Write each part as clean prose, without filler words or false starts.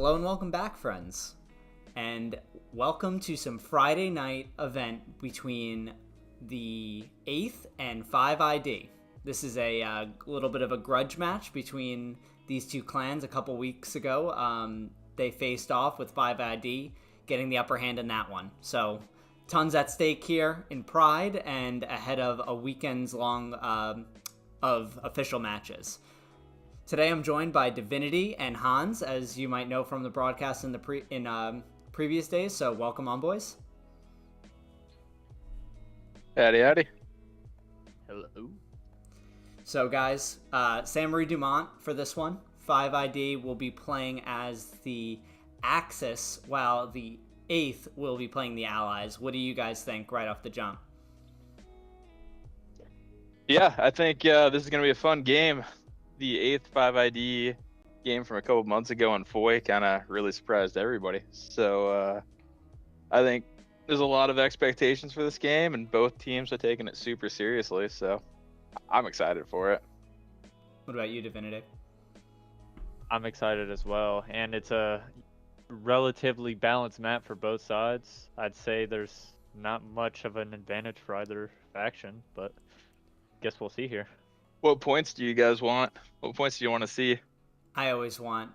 Hello and welcome back, friends. And welcome to some Friday night event between the 8th and 5ID. This is a little bit of a grudge match between these two clans a couple weeks ago. They faced off with 5ID, getting the upper hand in that one. So tons at stake here in Pride and ahead of a weekend's long of official matches. Today I'm joined by Divinity and Hans, as you might know from the broadcast in the previous days. So welcome on, boys. Howdy, howdy. Hello. So guys, Saint-Marie Dumont for this one. 5ID will be playing as the Axis, while the 8th will be playing the Allies. What do you guys think right off the jump? Yeah, I think this is going to be a fun game. The 8th 5ID game from a couple months ago on Foy kind of really surprised everybody. So I think there's a lot of expectations for this game, and both teams are taking it super seriously. So I'm excited for it. What about you, Divinity? I'm excited as well, and it's a relatively balanced map for both sides. I'd say there's not much of an advantage for either faction, but guess we'll see here. What points do you guys want? What points do you want to see? I always want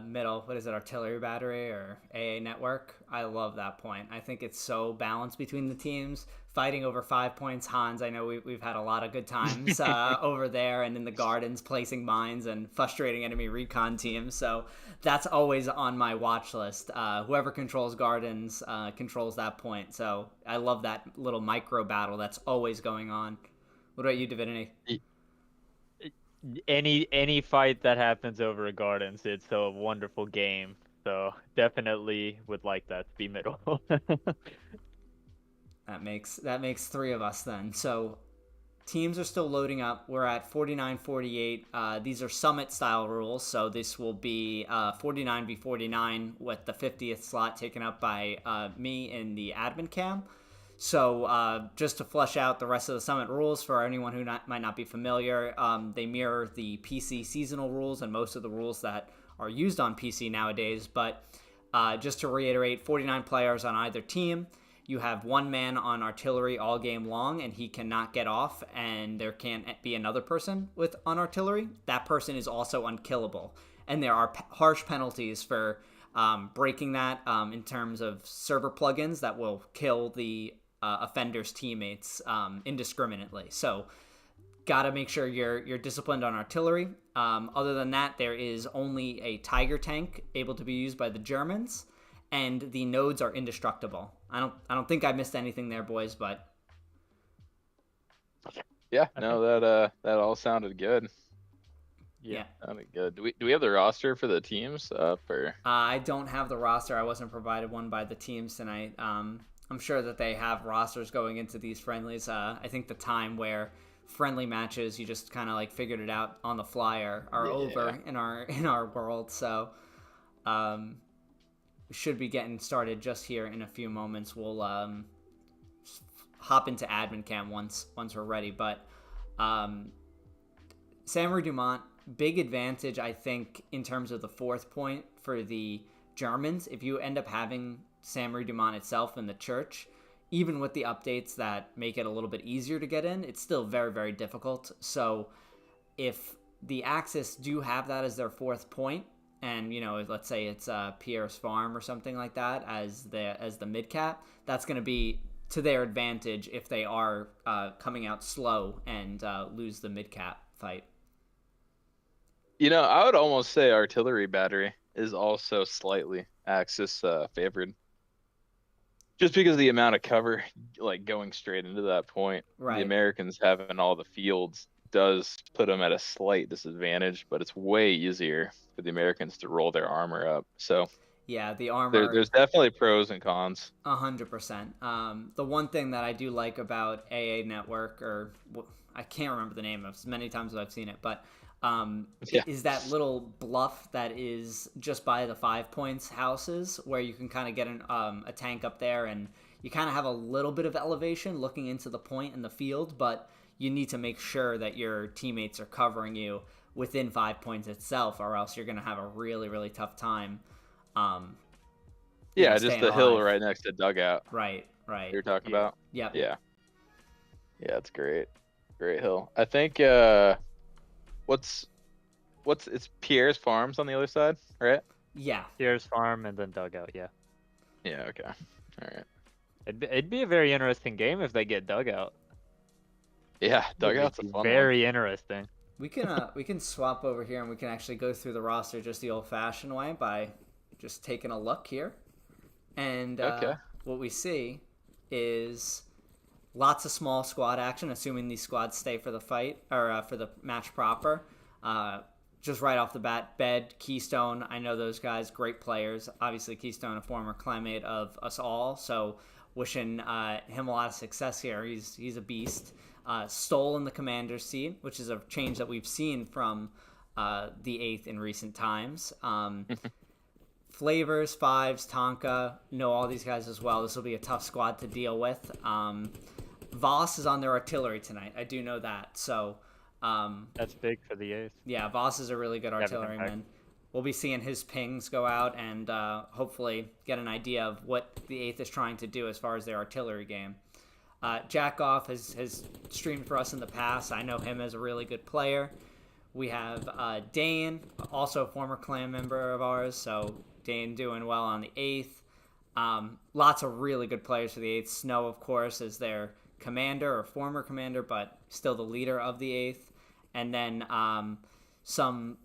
middle, what is it, artillery battery or AA network? I love that point. I think it's so balanced between the teams. Fighting over 5 points, Hans, I know we've had a lot of good times over there and in the gardens, placing mines and frustrating enemy recon teams. So that's always on my watch list. Whoever controls gardens controls that point. So I love that little micro battle that's always going on. What about you, Divinity? Any fight that happens over a gardens, it's a wonderful game. So definitely would like that to be middle. That makes three of us then. So teams are still loading up. We're at 49-48. These are summit style rules, so this will be 49v49 with the 50th slot taken up by me in the admin cam. So just to flesh out the rest of the summit rules for anyone who might not be familiar, they mirror the PC seasonal rules and most of the rules that are used on PC nowadays. But just to reiterate, 49 players on either team. You have one man on artillery all game long, and he cannot get off, and there can't be another person on artillery. That person is also unkillable, and there are harsh penalties for breaking that in terms of server plugins that will kill the offender's teammates indiscriminately. So gotta make sure you're disciplined on artillery. Other than that, there is only a Tiger tank able to be used by the Germans, and the nodes are indestructible. I don't think I missed anything there, boys, but Yeah, no, that all sounded good. Yeah. Sounded good. Do we have the roster for the teams up, or? I don't have the roster. I wasn't provided one by the teams tonight. I'm sure that they have rosters going into these friendlies. I think the time where friendly matches, you just kind of like figured it out on the fly are over in our world. So we should be getting started just here in a few moments. We'll hop into admin cam once we're ready. But Saint-Marie Dumont, big advantage, I think, in terms of the 4th point for the Germans. If you end up having Saint-Marie Dumont itself in the church, even with the updates that make it a little bit easier to get in, it's still very, very difficult. So if the Axis do have that as their 4th point, and let's say it's Pierre's Farm or something like that as the mid cap, that's going to be to their advantage if they are coming out slow and lose the mid cap fight. I would almost say artillery battery is also slightly Axis favored. Just because of the amount of cover, like going straight into that point. Right. The Americans having all the fields does put them at a slight disadvantage, but it's way easier for the Americans to roll their armor up. So yeah, the armor. There's definitely pros and cons. 100%. The one thing that I do like about AA Network, or I can't remember the name of as many times as I've seen it, but is that little bluff that is just by the 5 points houses where you can kind of get a tank up there, and you kind of have a little bit of elevation looking into the point in the field, but you need to make sure that your teammates are covering you within 5 points itself, or else you're going to have a really, really tough time. Yeah, just staying the hill alive. right next to dugout. Right. You're talking about. Yep. Yeah. Yeah, it's great. Great hill. I think what's it's Pierre's Farms on the other side, right? Yeah. Pierre's farm and then dugout. Yeah. Yeah. Okay. All right. It'd be a very interesting game if they get dugout. Yeah, dugout's a It'd be fun one. very interesting. We can swap over here and we can actually go through the roster just the old-fashioned way by just taking a look here. And Okay. what we see is lots of small squad action, assuming these squads stay for the fight or for the match proper. Just right off the bat, Bed, Keystone, I know those guys, great players. Obviously, Keystone, a former climate of us all, so wishing him a lot of success here. He's a beast. Stoll in the commander's seat, which is a change that we've seen from the 8th in recent times. Flavors, Fives, Tonka, know all these guys as well. This will be a tough squad to deal with. Voss is on their artillery tonight. I do know that. So That's big for the 8th. yeah, Voss is a really good artilleryman. impact. We'll be seeing his pings go out and hopefully get an idea of what the 8th is trying to do as far as their artillery game. Jack Off has streamed for us in the past. I know him as a really good player. We have Dane, also a former clan member of ours, so Dane doing well on the 8th. Lots of really good players for the 8th. Snow, of course, is their commander or former commander, but still the leader of the 8th. And then some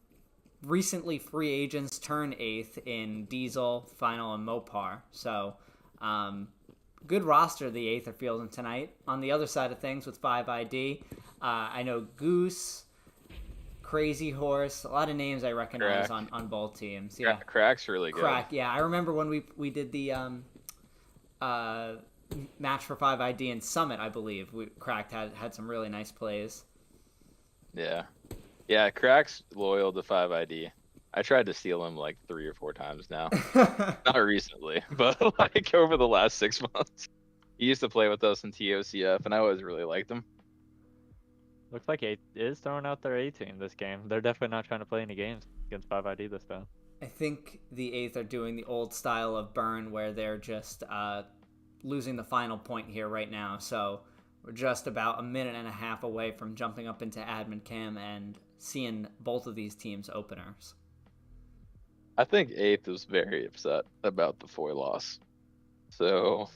recently free agents turn 8th in Diesel, Final, and Mopar. So good roster the 8th are fielding tonight. On the other side of things with 5ID, I know Goose, Crazy Horse, a lot of names I recognize Crack. on both teams. Yeah, Crack's really good. Crack. Yeah, I remember when we did the match for 5ID in Summit. I believe Cracked had some really nice plays. Yeah. Yeah, Crack's loyal to 5ID. I tried to steal him like 3 or 4 times now. Not recently, but like over the last 6 months. He used to play with us in TOCF, and I always really liked him. Looks like 8 is throwing out their A team this game. They're definitely not trying to play any games against 5ID this time. I think the 8th are doing the old style of burn where they're just losing the final point here right now. So we're just about a minute and a half away from jumping up into admin cam and seeing both of these teams openers. I think 8th was very upset about the Foy loss. So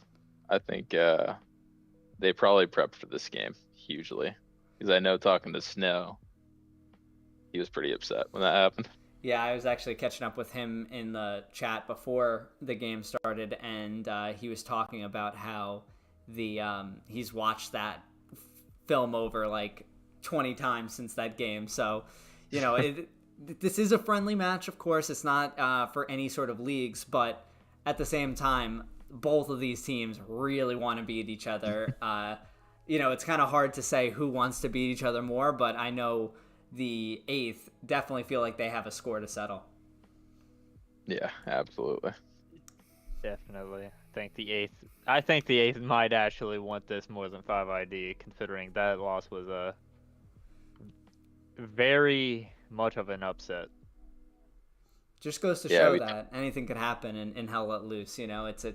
I think they probably prepped for this game hugely. Because I know talking to Snow, he was pretty upset when that happened. Yeah, I was actually catching up with him in the chat before the game started, and he was talking about how he's watched that film over like 20 times since that game. So, you know, this is a friendly match, of course. It's not for any sort of leagues, but at the same time, both of these teams really want to beat each other. You know, it's kind of hard to say who wants to beat each other more, but I know the 8th definitely feel like they have a score to settle. Yeah, absolutely. Definitely. I think the 8th might actually want this more than 5ID, considering that loss was a very much of an upset. Just goes to show that anything could happen in Hell Let Loose. You know, it's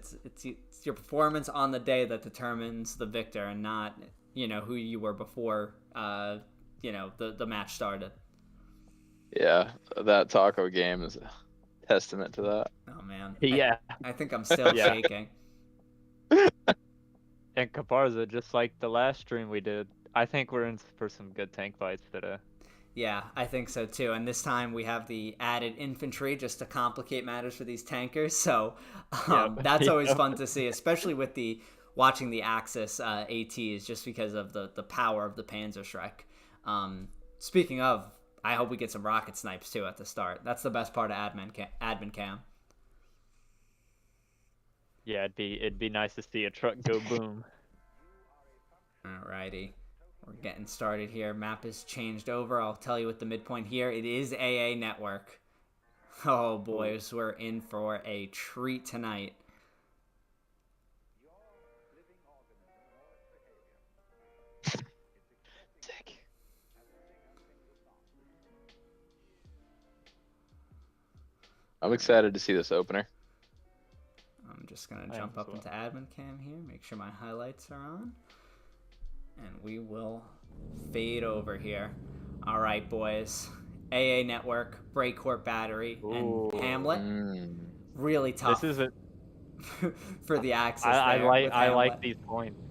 your performance on the day that determines the victor, and not, you know, who you were before you know, the match started. Yeah, that taco game is a testament to that. Oh man. Yeah. I think I'm still shaking. And Caparza, just like the last stream we did, I think we're in for some good tank fights today. Yeah, I think so too. And this time we have the added infantry just to complicate matters for these tankers. So that's always fun to see, especially with watching the Axis ATs, just because of the power of the Panzerschreck. Speaking of, I hope we get some rocket snipes too at the start. That's the best part of admin cam. Yeah, it'd be nice to see a truck go boom. Alrighty. We're getting started here. Map is changed over. I'll tell you what the midpoint here. It is AA Network. Oh, boys, we're in for a treat tonight. Sick. I'm excited to see this opener. I'm just going to I am jump as up well. into admin cam here, make sure my highlights are on. And we will fade over here. All right, boys. AA Network, Breakcourt Battery, Ooh. and Hamlet. Mm. Really tough This is a. for the Axis I there like with I like Hamlet. these points.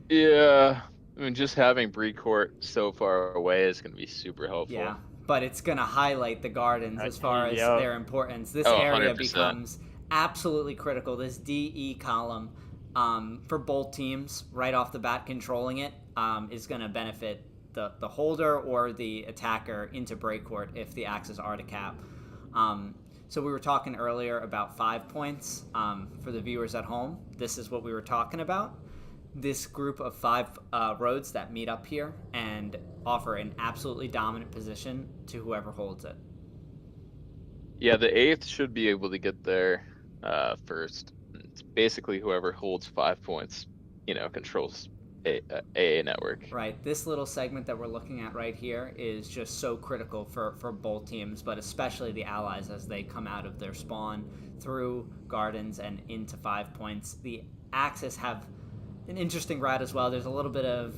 Yeah, I mean, just having Brecourt so far away is going to be super helpful. Yeah, but it's going to highlight the Gardens as far as Yep. their importance. This Oh, area 100%. becomes absolutely critical. This DE column for both teams right off the bat controlling it is going to benefit the holder or the attacker into Breakcourt if the Axis are to cap. So we were talking earlier about 5 points for the viewers at home. This is what we were talking about. This group of 5 roads that meet up here and offer an absolutely dominant position to whoever holds it. Yeah, the 8th should be able to get there first. It's basically whoever holds 5 points, controls AA network. Right. This little segment that we're looking at right here is just so critical for both teams, but especially the Allies as they come out of their spawn through Gardens and into 5 points. The Axis have an interesting route as well. There's a little bit of,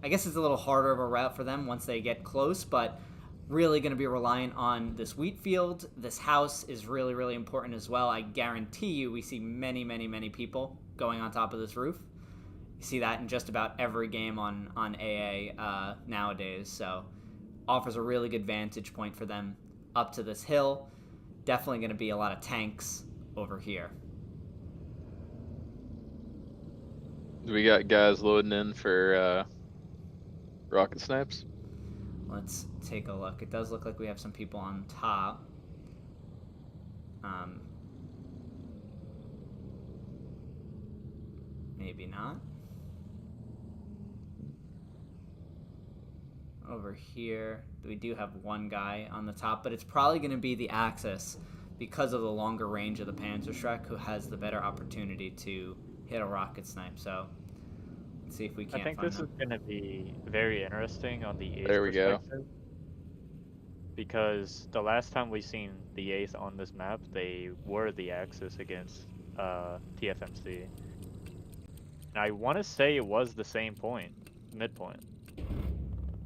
I guess it's a little harder of a route for them once they get close, but really going to be reliant on this wheat field. This house is really, really important as well. I guarantee you we see many, many, many people going on top of this roof. You see that in just about every game on AA nowadays, so offers a really good vantage point for them up to this hill. Definitely going to be a lot of tanks over here. We got guys loading in for rocket snipes. Let's take a look. It does look like we have some people on top. Maybe not. Over here, we do have one guy on the top, but it's probably going to be the Axis because of the longer range of the Panzerschreck who has the better opportunity to hit a rocket snipe. So let's see if we can't I think find this them. is going to be very interesting on the 8th There we go. perspective. Because the last time we seen the 8th on this map, they were the Axis against TFMC. And I want to say it was the same point, midpoint.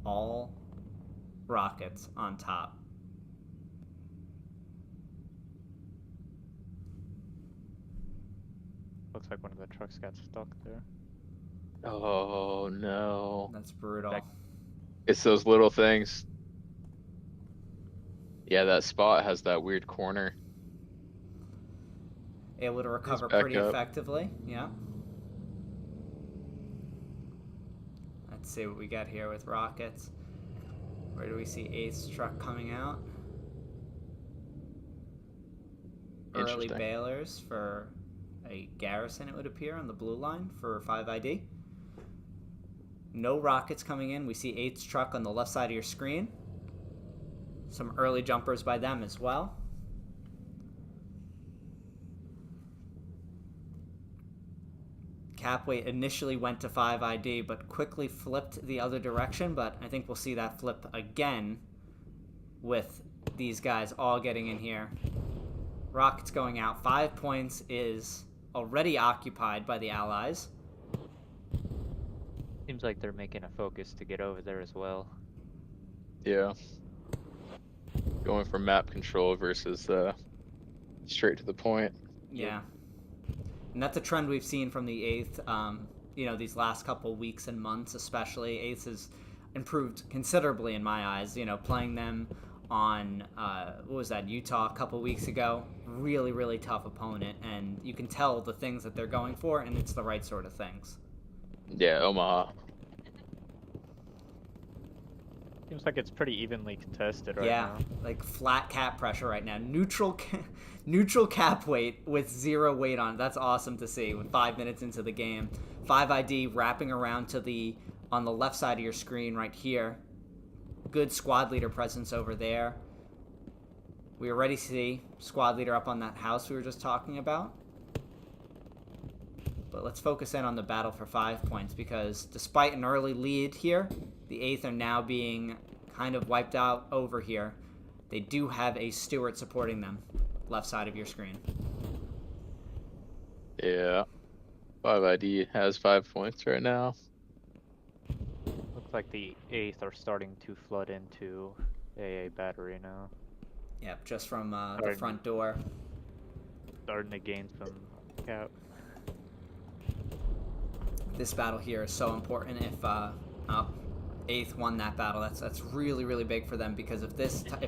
All rockets on top. Looks like one of the trucks got stuck there. Oh no. That's brutal. It's those little things. Yeah, that spot has that weird corner. Able to recover back pretty up. effectively. Yeah. Let's see what we got here with rockets. Where do we see Ace truck coming out? Early Interesting. bailers for a garrison, it would appear, on the blue line for 5ID. No rockets coming in. We see 8's truck on the left side of your screen. Some early jumpers by them as well. Cap weight initially went to 5ID, but quickly flipped the other direction, but I think we'll see that flip again with these guys all getting in here. Rockets going out. 5 points is already occupied by the Allies. Seems like they're making a focus to get over there as well. Yeah. Going for map control versus straight to the point. Yeah. And that's a trend we've seen from the 8th, these last couple weeks and months especially. 8th has improved considerably in my eyes, playing them on, Utah a couple weeks ago. Really, really tough opponent, and you can tell the things that they're going for, and it's the right sort of things. Yeah, Omaha. Seems like it's pretty evenly contested right Yeah, now. like flat cap pressure right now. Neutral cap weight with 0 weight on it. That's awesome to see with 5 minutes into the game. 5ID wrapping around to on the left side of your screen right here. Good squad leader presence over there. We already see squad leader up on that house we were just talking about. But let's focus in on the battle for 5 points, because despite an early lead here, the 8th are now being kind of wiped out over here. They do have a steward supporting them, left side of your screen. Yeah. 5ID has 5 points right now. Looks like the 8th are starting to flood into AA battery now. Yep, just from the front door. Starting to gain some cap. This battle here is so important. If 8th won that battle, that's really, really big for them, because if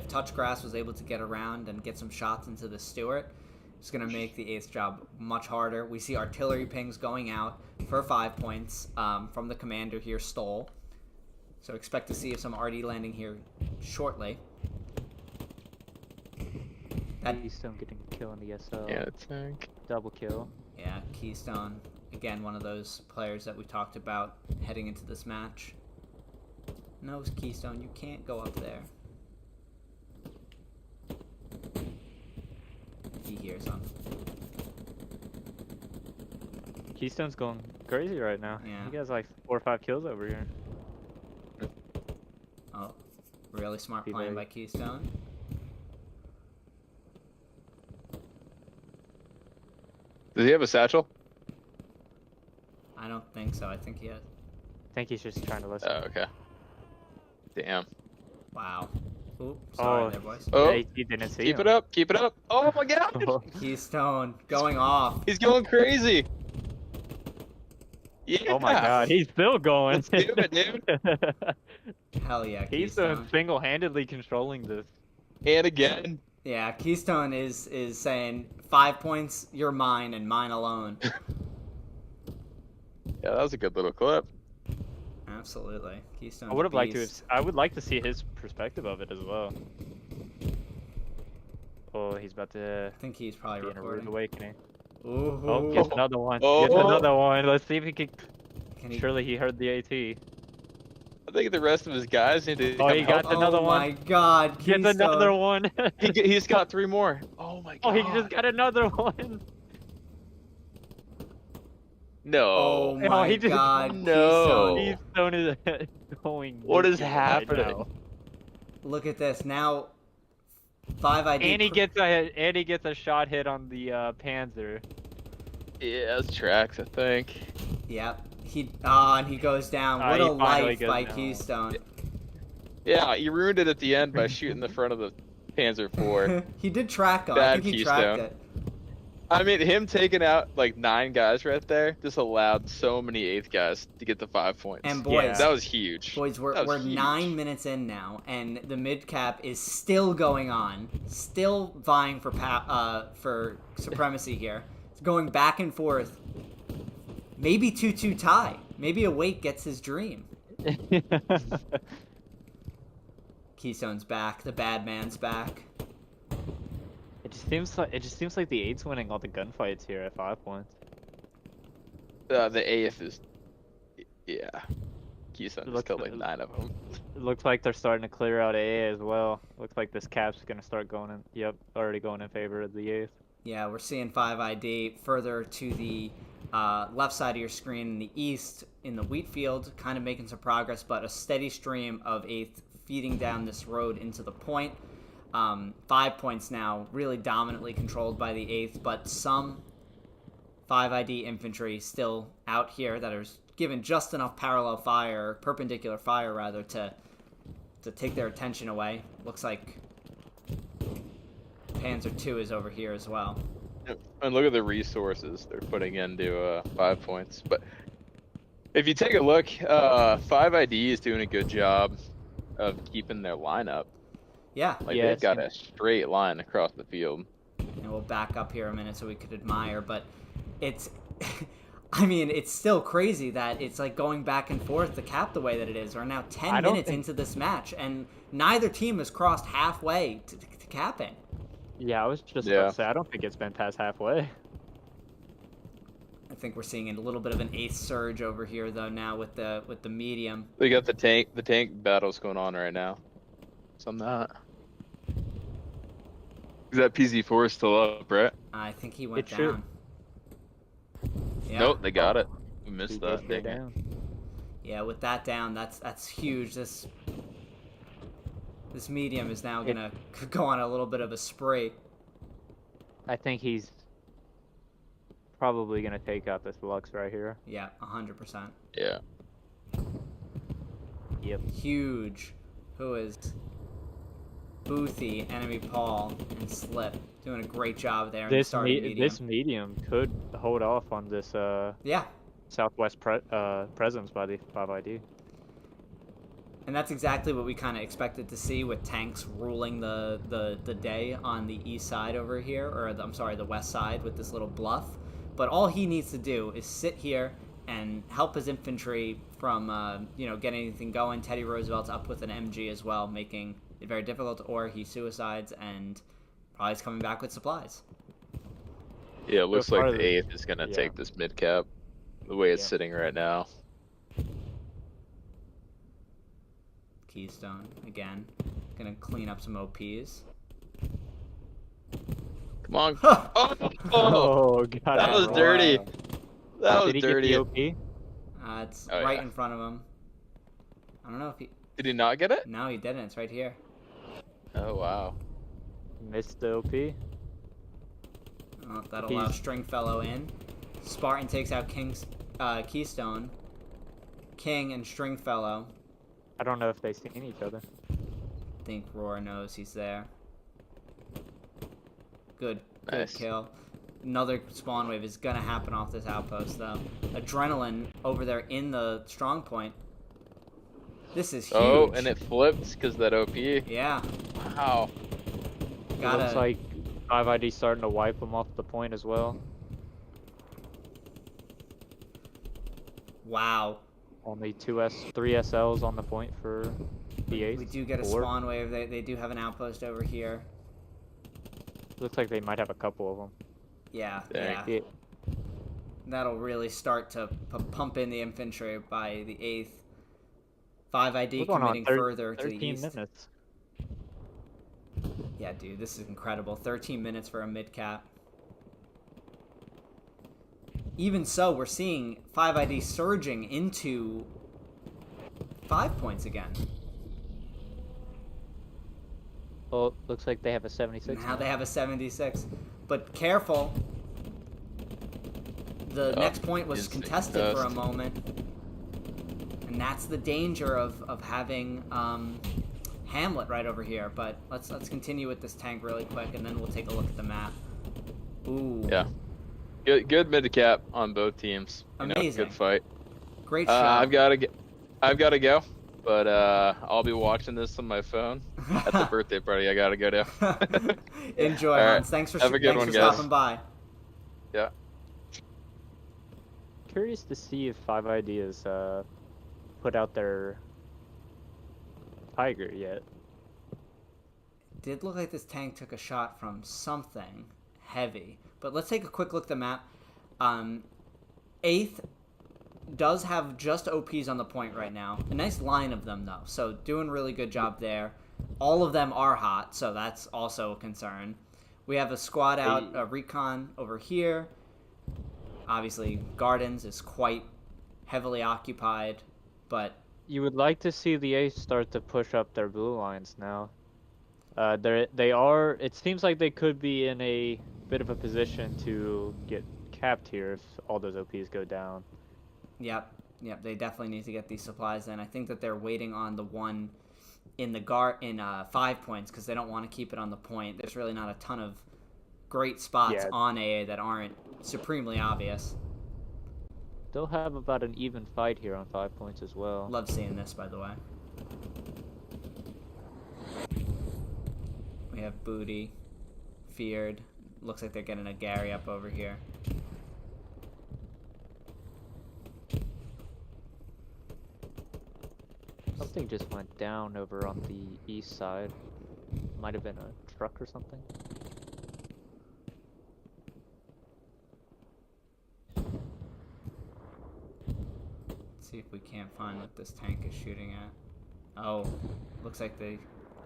Touchgrass was able to get around and get some shots into the Stewart, it's going to make the 8th job much harder. We see artillery pings going out for 5 points from the commander here, Stoll. So expect to see some RD landing here shortly. Keystone getting a kill in the SL. Yeah, tank. Double kill. Yeah, Keystone, again, one of those players that we talked about heading into this match. No, Keystone, you can't go up there. He hears him. Keystone's going crazy right now. Yeah. He has like 4 or 5 kills over here. Oh, really smart playing by Keystone. Does he have a satchel? I don't think so. I think he has. I think he's just trying to listen. Oh, okay. Damn. Wow. Oop, sorry Oh. there, boys. Oh, He didn't see keep him. it up, keep it up. Oh my god! Keystone going off. He's going crazy. Yeah. Oh my god, he's still going. Let's do it, dude. Hell yeah, Keystone Keystone. single-handedly controlling this. And again. Yeah, Keystone is saying 5 points, you're mine and mine alone. Yeah, that was a good little clip. Absolutely, Keystone. I would have liked to. I would like to see his perspective of it as well. Oh, he's about to I think he's probably be in a rude recording. awakening. Ooh. Oh, gets another one. Oh. Gets another one. Let's see if he can. Can he... Surely he heard the AT. I think the rest of his guys need to Oh, come he got help. another Oh one. my god, Keystone. Gets another one. He's got 3 more. Oh my god. Oh, he just got another one. No. Oh Oh, my he just- god, No. Keystone. Keystone is going. What is nuclear happening? right now. Look at this. Now 5ID. And he gets a shot hit on the Panzer. Yeah, it's tracks, I think. Yep. And he goes down. What he a finally life goes by down. Keystone. Yeah, you ruined it at the end by shooting the front of the Panzer IV. He did track him. I Bad think he tracked Keystone. it. I mean, him taking out like 9 guys right there just allowed so many 8th guys to get the 5 points. And boys, that was huge. Boys, That was we're huge. 9 minutes in now, and the mid cap is still going on, still vying for supremacy here. It's going back and forth. Maybe 2-2 tie. Maybe Awake gets his dream. Keystone's back. The bad man's back. It just seems like the 8's winning all the gunfights here at 5 points. The 8th is, yeah. Keystone just Look- killed like 9 of them. It looks like they're starting to clear out AA as well. Looks like this cap's gonna start going in. Yep, already going in favor of the 8th. Yeah, we're seeing 5ID further to the left side of your screen in the east in the wheat field, kind of making some progress, but a steady stream of 8th feeding down this road into the point. 5 points now, really dominantly controlled by the 8th, but some 5ID infantry still out here that are given just enough parallel fire, perpendicular fire rather, to take their attention away. Looks like Panzer II is over here as well. And look at the resources they're putting into 5 points. But if you take a look, 5ID is doing a good job of keeping their lineup. Yeah, Like Yeah, they've got it's- a straight line across the field. and we'll back up here a minute so we could admire, but it's I mean, it's still crazy that it's like going back and forth to cap the way that it is. We're now 10 I don't minutes think- into this match, and neither team has crossed halfway to capping. Yeah, I was just Yeah. about to say I don't think it's been past halfway. I think we're seeing a little bit of an 8th surge over here though now with the medium. They got the tank battles going on right now. Some that. Is that PZ4 still up, right? I think he went It should. down. Yeah. Nope, they got it. We He missed goes that. straight Dang it. down. Yeah, with that down, that's huge. This This medium is now gonna go on a little bit of a spree. I think he's probably gonna take out this Lux right here. Yeah, 100%. Yeah. Yep. Huge. Who is Boothy, Enemy Paul, and Slip doing a great job there in the starting medium. This medium could hold off on this yeah. Southwest presence by the 5ID. And that's exactly what we kind of expected to see with tanks ruling the day on the east side over here, or I'm sorry, the west side with this little bluff. But all he needs to do is sit here and help his infantry from, getting anything going. Teddy Roosevelt's up with an MG as well, making it very difficult, or he suicides and probably is coming back with supplies. Yeah, it looks like the 8th is going to take this mid cap the way it's Yeah. sitting right now. Keystone, again. Gonna clean up some OPs. Come on. Oh, God. That was wow. dirty. That was Did he dirty. get the OP? It's Oh, right yeah. in front of him. I don't know if he... Did he not get it? No, he didn't. It's right here. Oh, wow. Missed the OP. Oh, that'll allow Stringfellow in. Spartan takes out Keystone. King and Stringfellow. I don't know if they've seen each other. I think Roar knows he's there. Good Nice. kill. Another spawn wave is gonna happen off this outpost though. Adrenaline over there in the strong point. This is huge. Oh, and it flipped because that OP. Yeah. Wow. Gotta... Looks like 5ID starting to wipe them off the point as well. Wow. Only 3 SLs on the point for the 8th. We do get a spawn wave. They do have an outpost over here. Looks like they might have a couple of them. Yeah, Dang. yeah. That'll really start to pump in the infantry by the 8th. 5ID committing further to the east. 13 minutes. Yeah, dude, this is incredible. 13 minutes for a mid-cap. Even so, we're seeing 5ID surging into 5 points again. Oh, looks like they have a 76. Now they have a 76. But careful. The next point was contested for a moment. And that's the danger of having Hamlet right over here. But let's continue with this tank really quick, and then we'll take a look at the map. Ooh. Yeah. Good mid cap on both teams. Amazing. Good fight. Great shot. I've got to go, but I'll be watching this on my phone at the birthday party I got to go to. Enjoy, All right. Hans. Thanks for Have a good one, guys. stopping by. Yeah. Curious to see if 5ID has put out their Tiger yet. Did look like this tank took a shot from something heavy. But let's take a quick look at the map. 8th does have just OPs on the point right now. A nice line of them, though. So doing really good job there. All of them are hot, so that's also a concern. We have a squad out, a recon over here. Obviously, Gardens is quite heavily occupied, but... You would like to see the Ace start to push up their blue lines now. They are... It seems like they could be in a bit of a position to get capped here if all those OPs go down. Yep, they definitely need to get these supplies in. I think that they're waiting on the one in the 5 points because they don't want to keep it on the point. There's really not a ton of great spots on AA that aren't supremely obvious. They'll have about an even fight here on 5 points as well. Love seeing this, by the way. We have Booty, Feared. Looks like they're getting a Gary up over here. Something just went down over on the east side. Might have been a truck or something. Let's see if we can't find what this tank is shooting at. Oh, looks like they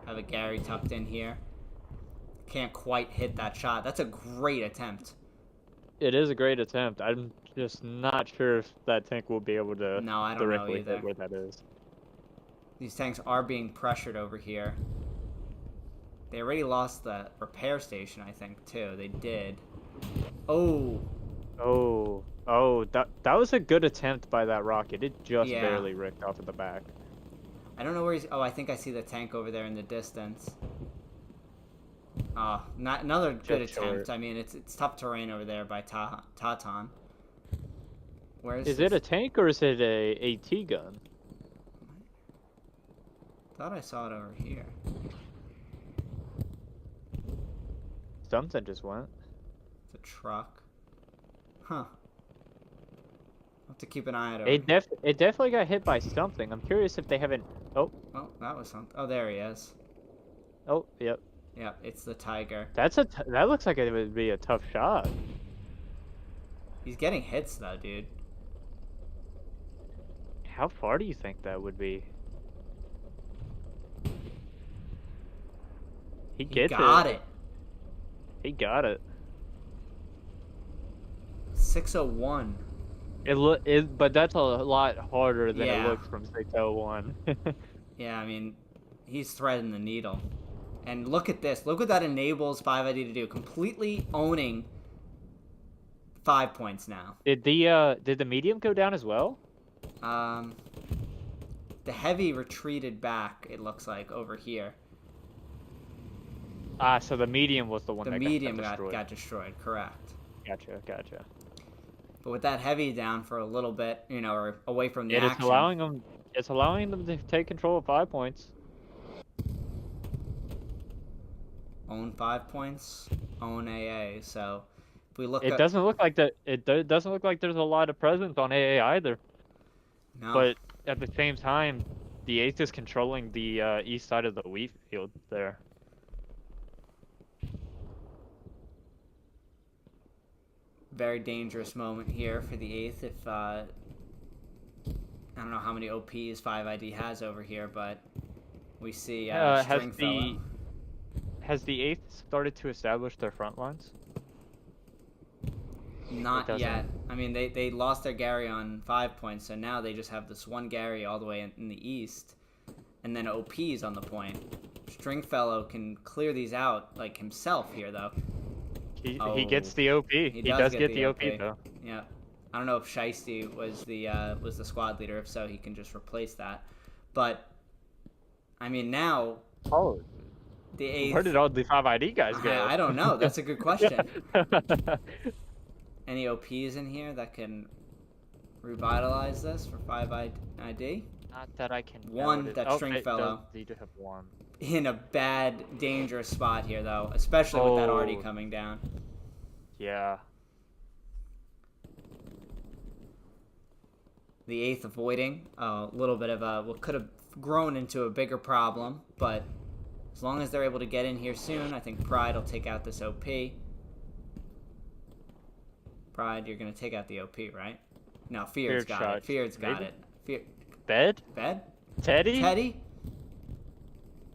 have a Gary tucked in here. Can't quite hit that shot. That's a great attempt. It is a great attempt. I'm just not sure if that tank will be able to No, I don't know directly either. hit where that is. These tanks are being pressured over here. They already lost the repair station, I think, too. They did. Oh. Oh, that was a good attempt by that rocket. It just Yeah. barely ripped off of the back. I don't know where he's... Oh, I think I see the tank over there in the distance. Oh, not another good Just attempt. short. I mean, it's tough terrain over there by Tatan. Where's Is it a tank or is it a AT gun? Thought I saw it over here. Something just went. It's a truck. Huh. I'll have to keep an eye out. It definitely got hit by something. I'm curious if they haven't. Oh, Oh, that was something. Oh, there he is. oh, yep. Yep, it's the Tiger. That looks like it would be a tough shot. He's getting hits though, dude. How far do you think that would be? He gets got it. He got it. 601. But that's a lot harder than Yeah. it looks from 601. Yeah, I mean, he's threading the needle. And look at this. Look what that enables 5ID to do. Completely owning 5 points now. Did the medium go down as well? The heavy retreated back, it looks like, over here. Ah, so the medium was the one The that medium got destroyed. correct. Gotcha. But with that heavy down for a little bit, you know, or away from the It is action. it's allowing them to take control of 5 points. Own 5 points, own AA. So if we look It doesn't look like doesn't look like there's a lot of presence on AA either. No. But at the same time, the 8th is controlling the east side of the wheat field there. Very dangerous moment here for the 8th. If I don't know how many OPs 5ID has over here, but we see Stringfellow. Has the 8th started to establish their front lines? Not yet. I mean, they lost their Gary on 5 points, so now they just have this one Gary all the way in the east, and then OPs on the point. Stringfellow can clear these out like himself here, though. He gets the OP. He does get the OP though. Yeah. I don't know if Shiesty was the squad leader. If so, he can just replace that. But I mean, now the 8th. Where did all the 5ID guys go? I don't know. That's a good question. Any OPs in here that can revitalize this for 5ID? Not that I can. One, that Stringfellow. They do have one. In a bad, dangerous spot here, though, especially with that Artie coming down. Yeah. The 8th avoiding a little bit of what could have grown into a bigger problem, but as long as they're able to get in here soon, I think Pride will take out this OP. Pride, you're going to take out the OP, right? No, Feared's got it. Feared's got it. Bed? Teddy?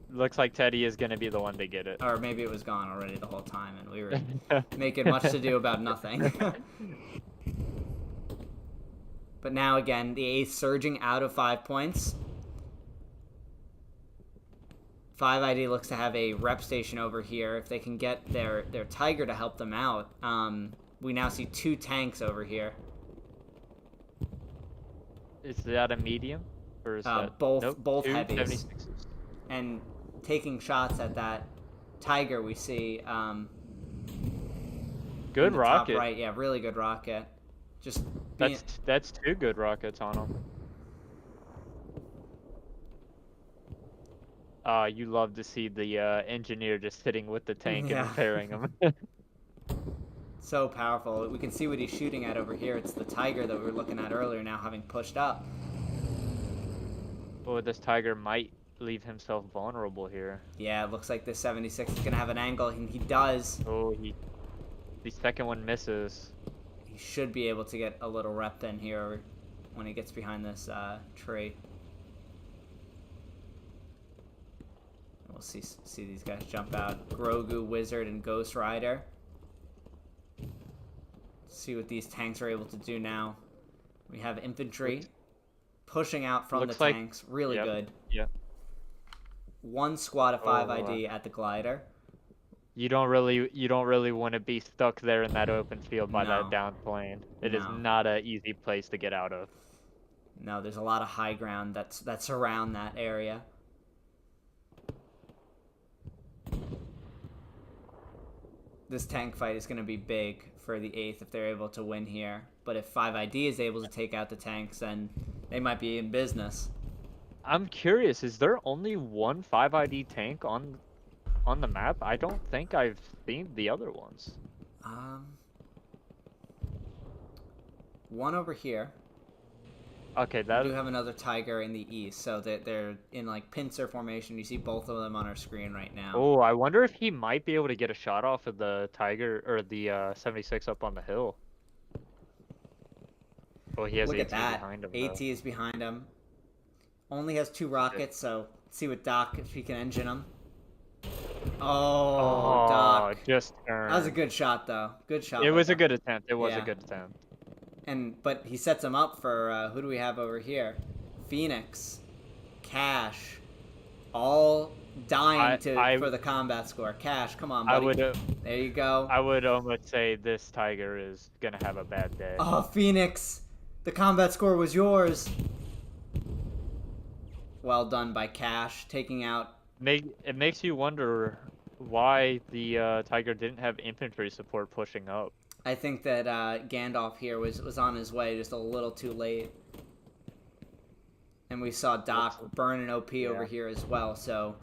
Looks like Teddy is going to be the one to get it. Or maybe it was gone already the whole time, and we were making much to do about nothing. But now, again, the 8th surging out of 5 points. 5ID looks to have a rep station over here. If they can get their Tiger to help them out, we now see 2 tanks over here. Is that a medium? Or is that... Both heavies. 76s. And taking shots at that Tiger, we see good rocket. Top right, yeah, really good rocket. Just that's 2 good rockets on him. You love to see the engineer just sitting with the tank and repairing him. So powerful. We can see what he's shooting at over here. It's the Tiger that we were looking at earlier, now having pushed up. Oh, this Tiger might leave himself vulnerable here. Yeah, it looks like this 76 is going to have an angle, and he does. Oh, the second one misses. He should be able to get a little rep in here when he gets behind this tree. We'll see these guys jump out. Grogu, Wizard, and Ghost Rider. See what these tanks are able to do now. We have infantry pushing out from the tanks. Really good. Yeah. one squad of 5 Oh, ID at the glider. You don't really want to be stuck there in that open field by No. that down plane. It is No. not an easy place to get out of. No, there's a lot of high ground that's around that area. This tank fight is going to be big for the 8th if they're able to win here. But if 5ID is able to take out the tanks, then they might be in business. I'm curious, is there only one 5ID tank on the map? I don't think I've seen the other ones. One over here. Okay, We do have another Tiger in the east, so they're in like pincer formation. You see both of them on our screen right now. Oh, I wonder if he might be able to get a shot off of the Tiger or the 76 up on the hill. Oh, he has Look AT at that. behind him. AT is behind him. Only has 2 rockets, so let's see what Doc if he can engine them. Oh, Doc. Just turned. That was a good shot, though. Good shot. It was a Doc. good attempt. It was Yeah. a good attempt. But he sets him up for who do we have over here? Phoenix, Cash, all dying for the combat score. Cash, come on, buddy. There you go. I would almost say this Tiger is gonna have a bad day. Oh, Phoenix, the combat score was yours. Well done by Cash, taking out. It makes you wonder why the Tiger didn't have infantry support pushing up. I think that Gandalf here was on his way just a little too late. And we saw Doc burn an OP over here as well. So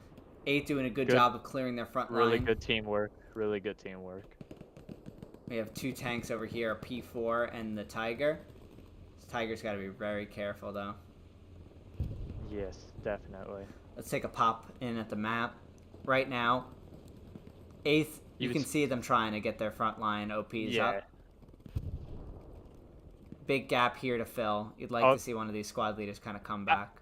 8 doing a good job of clearing their front line. Really good teamwork. Really good teamwork. We have 2 tanks over here, a P4 and the Tiger. This Tiger's got to be very careful, though. Yes, definitely. Let's take a pop in at the map. Right now, 8th, you can see them trying to get their front line OPs up. Big gap here to fill. You'd like to see one of these squad leaders kind of come back.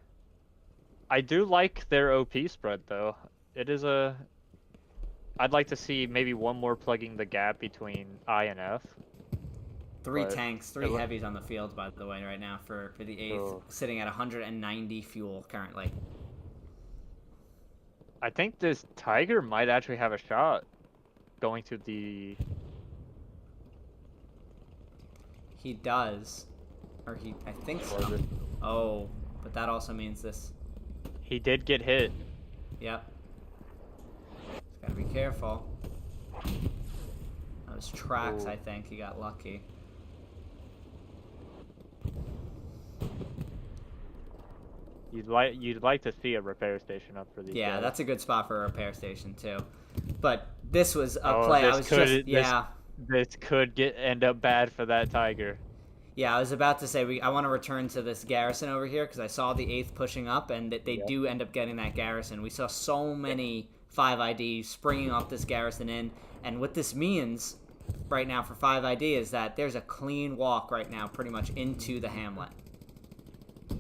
I do like their OP spread, though. It is a... I'd like to see maybe one more plugging the gap between I and F. 3 tanks, 3 heavies on the field, by the way, right now for the 8th. Sitting at 190 fuel currently. I think this Tiger might actually have a shot going to the... He does. Or I think so. Oh, but that also means this. He did get hit. Yep. Just gotta be careful. That was tracks, I think. He got lucky. You'd like to see a repair station up for these guys. That's a good spot for a repair station too. But this was a play. This could end up bad for that Tiger. Yeah, I was about to say I want to return to this garrison over here because I saw the 8th pushing up and that they do end up getting that garrison. We saw so many 5ID springing off this garrison in, and what this means right now for 5ID is that there's a clean walk right now pretty much into the hamlet.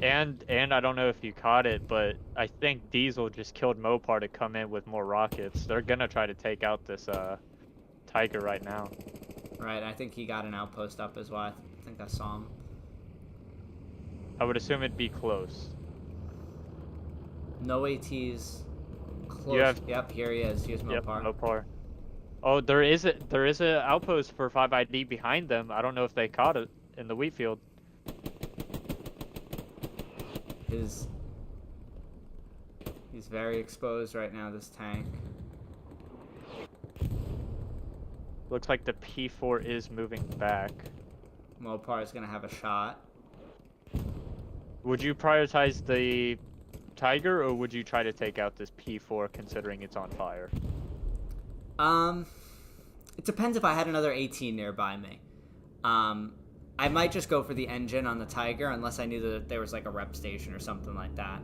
And I don't know if you caught it, but I think Diesel just killed Mopar to come in with more rockets. They're gonna try to take out this Tiger right now. Right, I think he got an outpost up as well. I think I saw him. I would assume it'd be close. No ATs. Close. Yep, here he is. Here's Mopar. Yep, Mopar. Oh, there is a outpost for 5ID behind them. I don't know if they caught it in the wheat field. He's very exposed right now, this tank. Looks like the P4 is moving back. Mopar is going to have a shot. Would you prioritize the Tiger, or would you try to take out this P4 considering it's on fire? It depends if I had another 18 nearby me. I might just go for the engine on the Tiger unless I knew that there was like a rep station or something like that.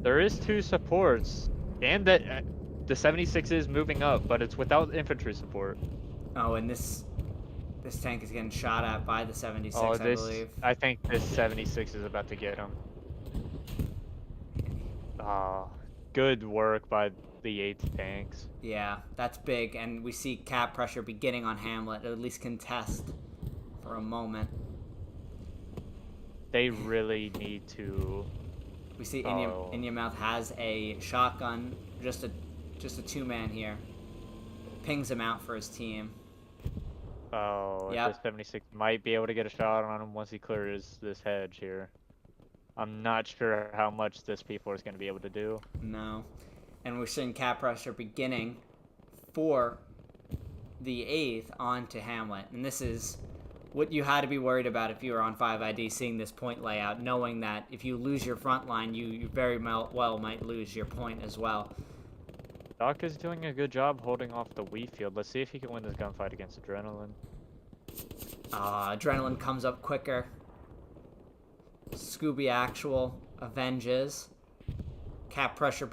There is 2 supports, and that the 76 is moving up, but it's without infantry support. Oh, and this tank is getting shot at by the 76, I believe. I think this 76 is about to get him. Good work by the 8 tanks. Yeah, that's big, and we see cap pressure beginning on Hamlet, or at least contest for a moment. They really need to We see Oh. Inyamouth has a shotgun, just a 2-man here. Pings him out for his team. Oh, Yep. this 76 might be able to get a shot on him once he clears this hedge here. I'm not sure how much this P4 is going to be able to do. No. And we're seeing cap pressure beginning for the 8th onto Hamlet. And this is what you had to be worried about if you were on 5ID, seeing this point layout, knowing that if you lose your front line, you very well might lose your point as well. Doc is doing a good job holding off the wheat field. Let's see if he can win this gunfight against Adrenaline. Adrenaline comes up quicker. Scooby Actual avenges. Cap pressure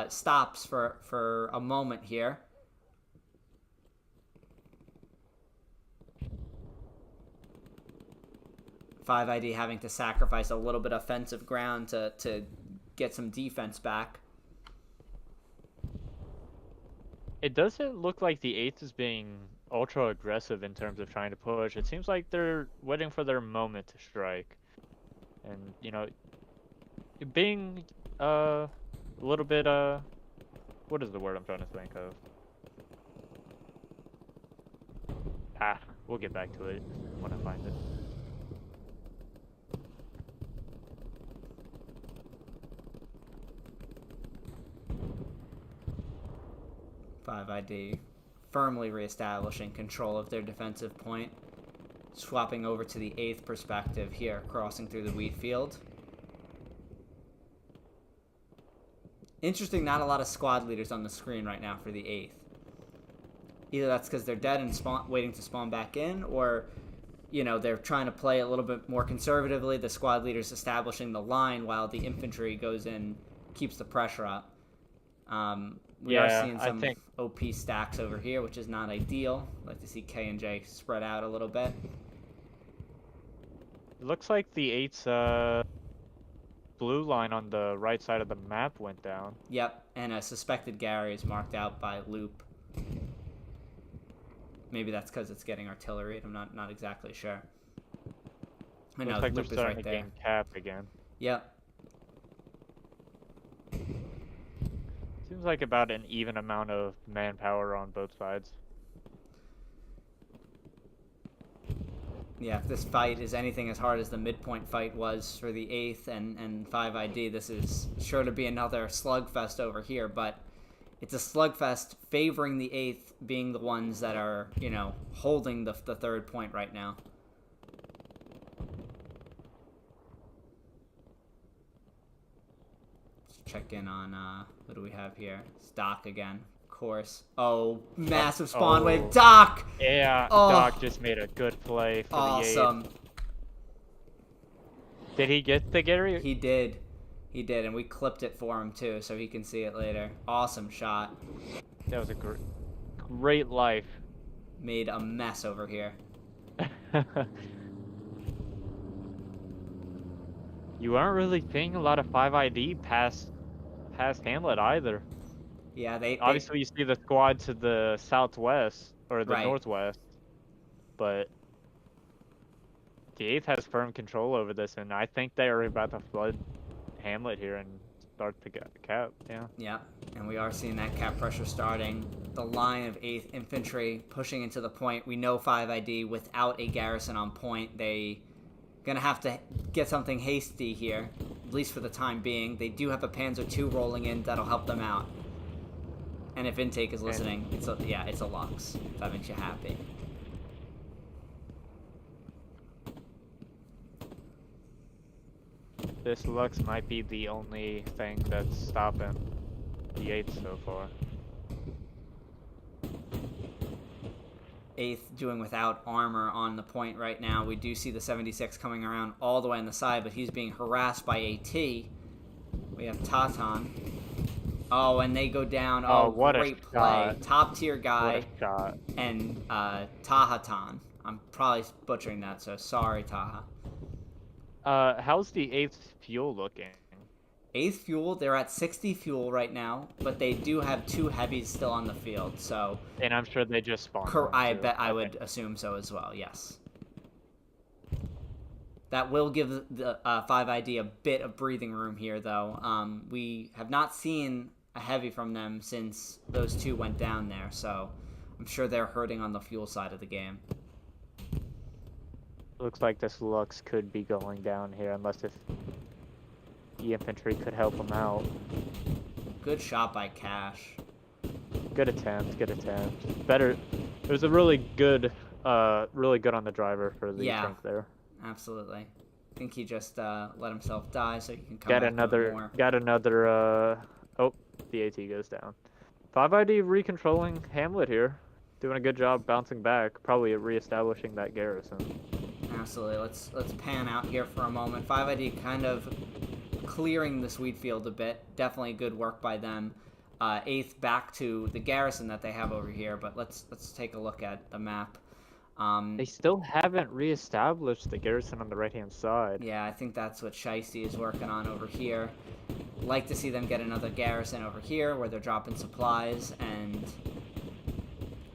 stops for a moment here. Five ID having to sacrifice a little bit of offensive ground to get some defense back. It doesn't look like the 8th is being ultra aggressive in terms of trying to push. It seems like they're waiting for their moment to strike. And, you know, being a little bit, what is the word I'm trying to think of? We'll get back to it when I find it. Five ID firmly reestablishing control of their defensive point. Swapping over to the 8th perspective here, crossing through the wheat field. Interesting, not a lot of squad leaders on the screen right now for the 8th. Either that's because they're dead and waiting to spawn back in, or, you know, they're trying to play a little bit more conservatively. The squad leader's establishing the line while the infantry goes in, keeps the pressure up. We are seeing some OP stacks over here, which is not ideal. I'd like to see K and J spread out a little bit. It looks like the 8's blue line on the right side of the map went down. Yep, and a suspected Gary is marked out by Loop. Maybe that's because it's getting artillery. I'm not exactly sure. I know, Looks like Loop they're is starting right to there. gain cap again. Yep. Seems like about an even amount of manpower on both sides. Yeah, if this fight is anything as hard as the midpoint fight was for the 8th and 5ID, this is sure to be another slugfest over here, but it's a slugfest favoring the 8th being the ones that are, you know, holding the 3rd point right now. Let's check in on, what do we have here? It's Doc again, of course. Oh, massive spawn wave. Doc! Yeah, Oh, Doc just made a good play for awesome. the 8th. Did he get the Gary? He did. He did, and we clipped it for him too, so he can see it later. Awesome shot. That was a great life. Made a mess over here. You aren't really seeing a lot of 5ID past Hamlet either. Yeah, Obviously you see the squad to the southwest or the Right. northwest, but the 8th has firm control over this, and I think they are about to flood Hamlet here and start the cap. Yeah, and we are seeing that cap pressure starting. The line of 8th infantry pushing into the point. We know 5ID without a garrison on point. They gonna have to get something hasty here, at least for the time being. They do have a Panzer II rolling in that'll help them out. And if Intake is listening, it's a Lux. If that makes you happy. This Lux might be the only thing that's stopping the 8th so far. 8th doing without armor on the point right now. We do see the 76 coming around all the way on the side, but he's being harassed by AT. We have Tatan. Oh, and they go down. Oh, what great a play. shot. Top tier guy. What a shot. And Tahatan. I'm probably butchering that, so sorry, Taha. How's the 8th fuel looking? 8th fuel, they're at 60 fuel right now, but they do have 2 heavies still on the field, so... And I'm sure they just spawned. I would assume so as well, yes. That will give the 5ID a bit of breathing room here, though. We have not seen a heavy from them since those two went down there, so I'm sure they're hurting on the fuel side of the game. Looks like this Lux could be going down here, unless if the infantry could help him out. Good shot by Cash. Good attempt, good attempt. Better. It was a really good on the driver for the tank there. Absolutely. I think he just let himself die so he can come Got back another. more. Got another. Oh, the AT goes down. 5ID recontrolling Hamlet here, doing a good job bouncing back, probably reestablishing that garrison. Absolutely. Let's pan out here for a moment. 5ID kind of clearing the sweet field a bit. Definitely good work by them. 8th back to the garrison that they have over here, but let's take a look at the map. They still haven't reestablished the garrison on the right-hand side. Yeah, I think that's what Shiesty is working on over here. Like to see them get another garrison over here where they're dropping supplies, and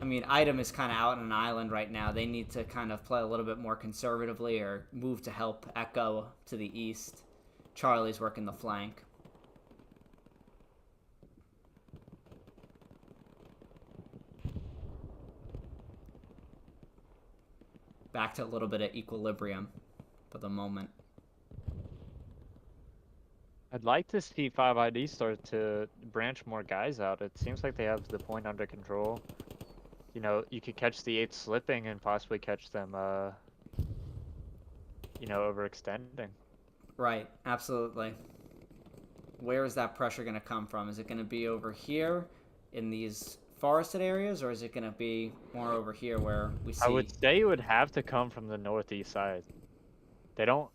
I mean, Item is kind of out on an island right now. They need to kind of play a little bit more conservatively or move to help Echo to the east. Charlie's working the flank. Back to a little bit of equilibrium for the moment. I'd like to see 5ID start to branch more guys out. It seems like they have the point under control. You know, you could catch the 8th slipping and possibly catch them, you know, overextending. Right, absolutely. Where is that pressure going to come from? Is it going to be over here in these forested areas, or is it going to be more over here where we see... I would say it would have to come from the northeast side. They don't...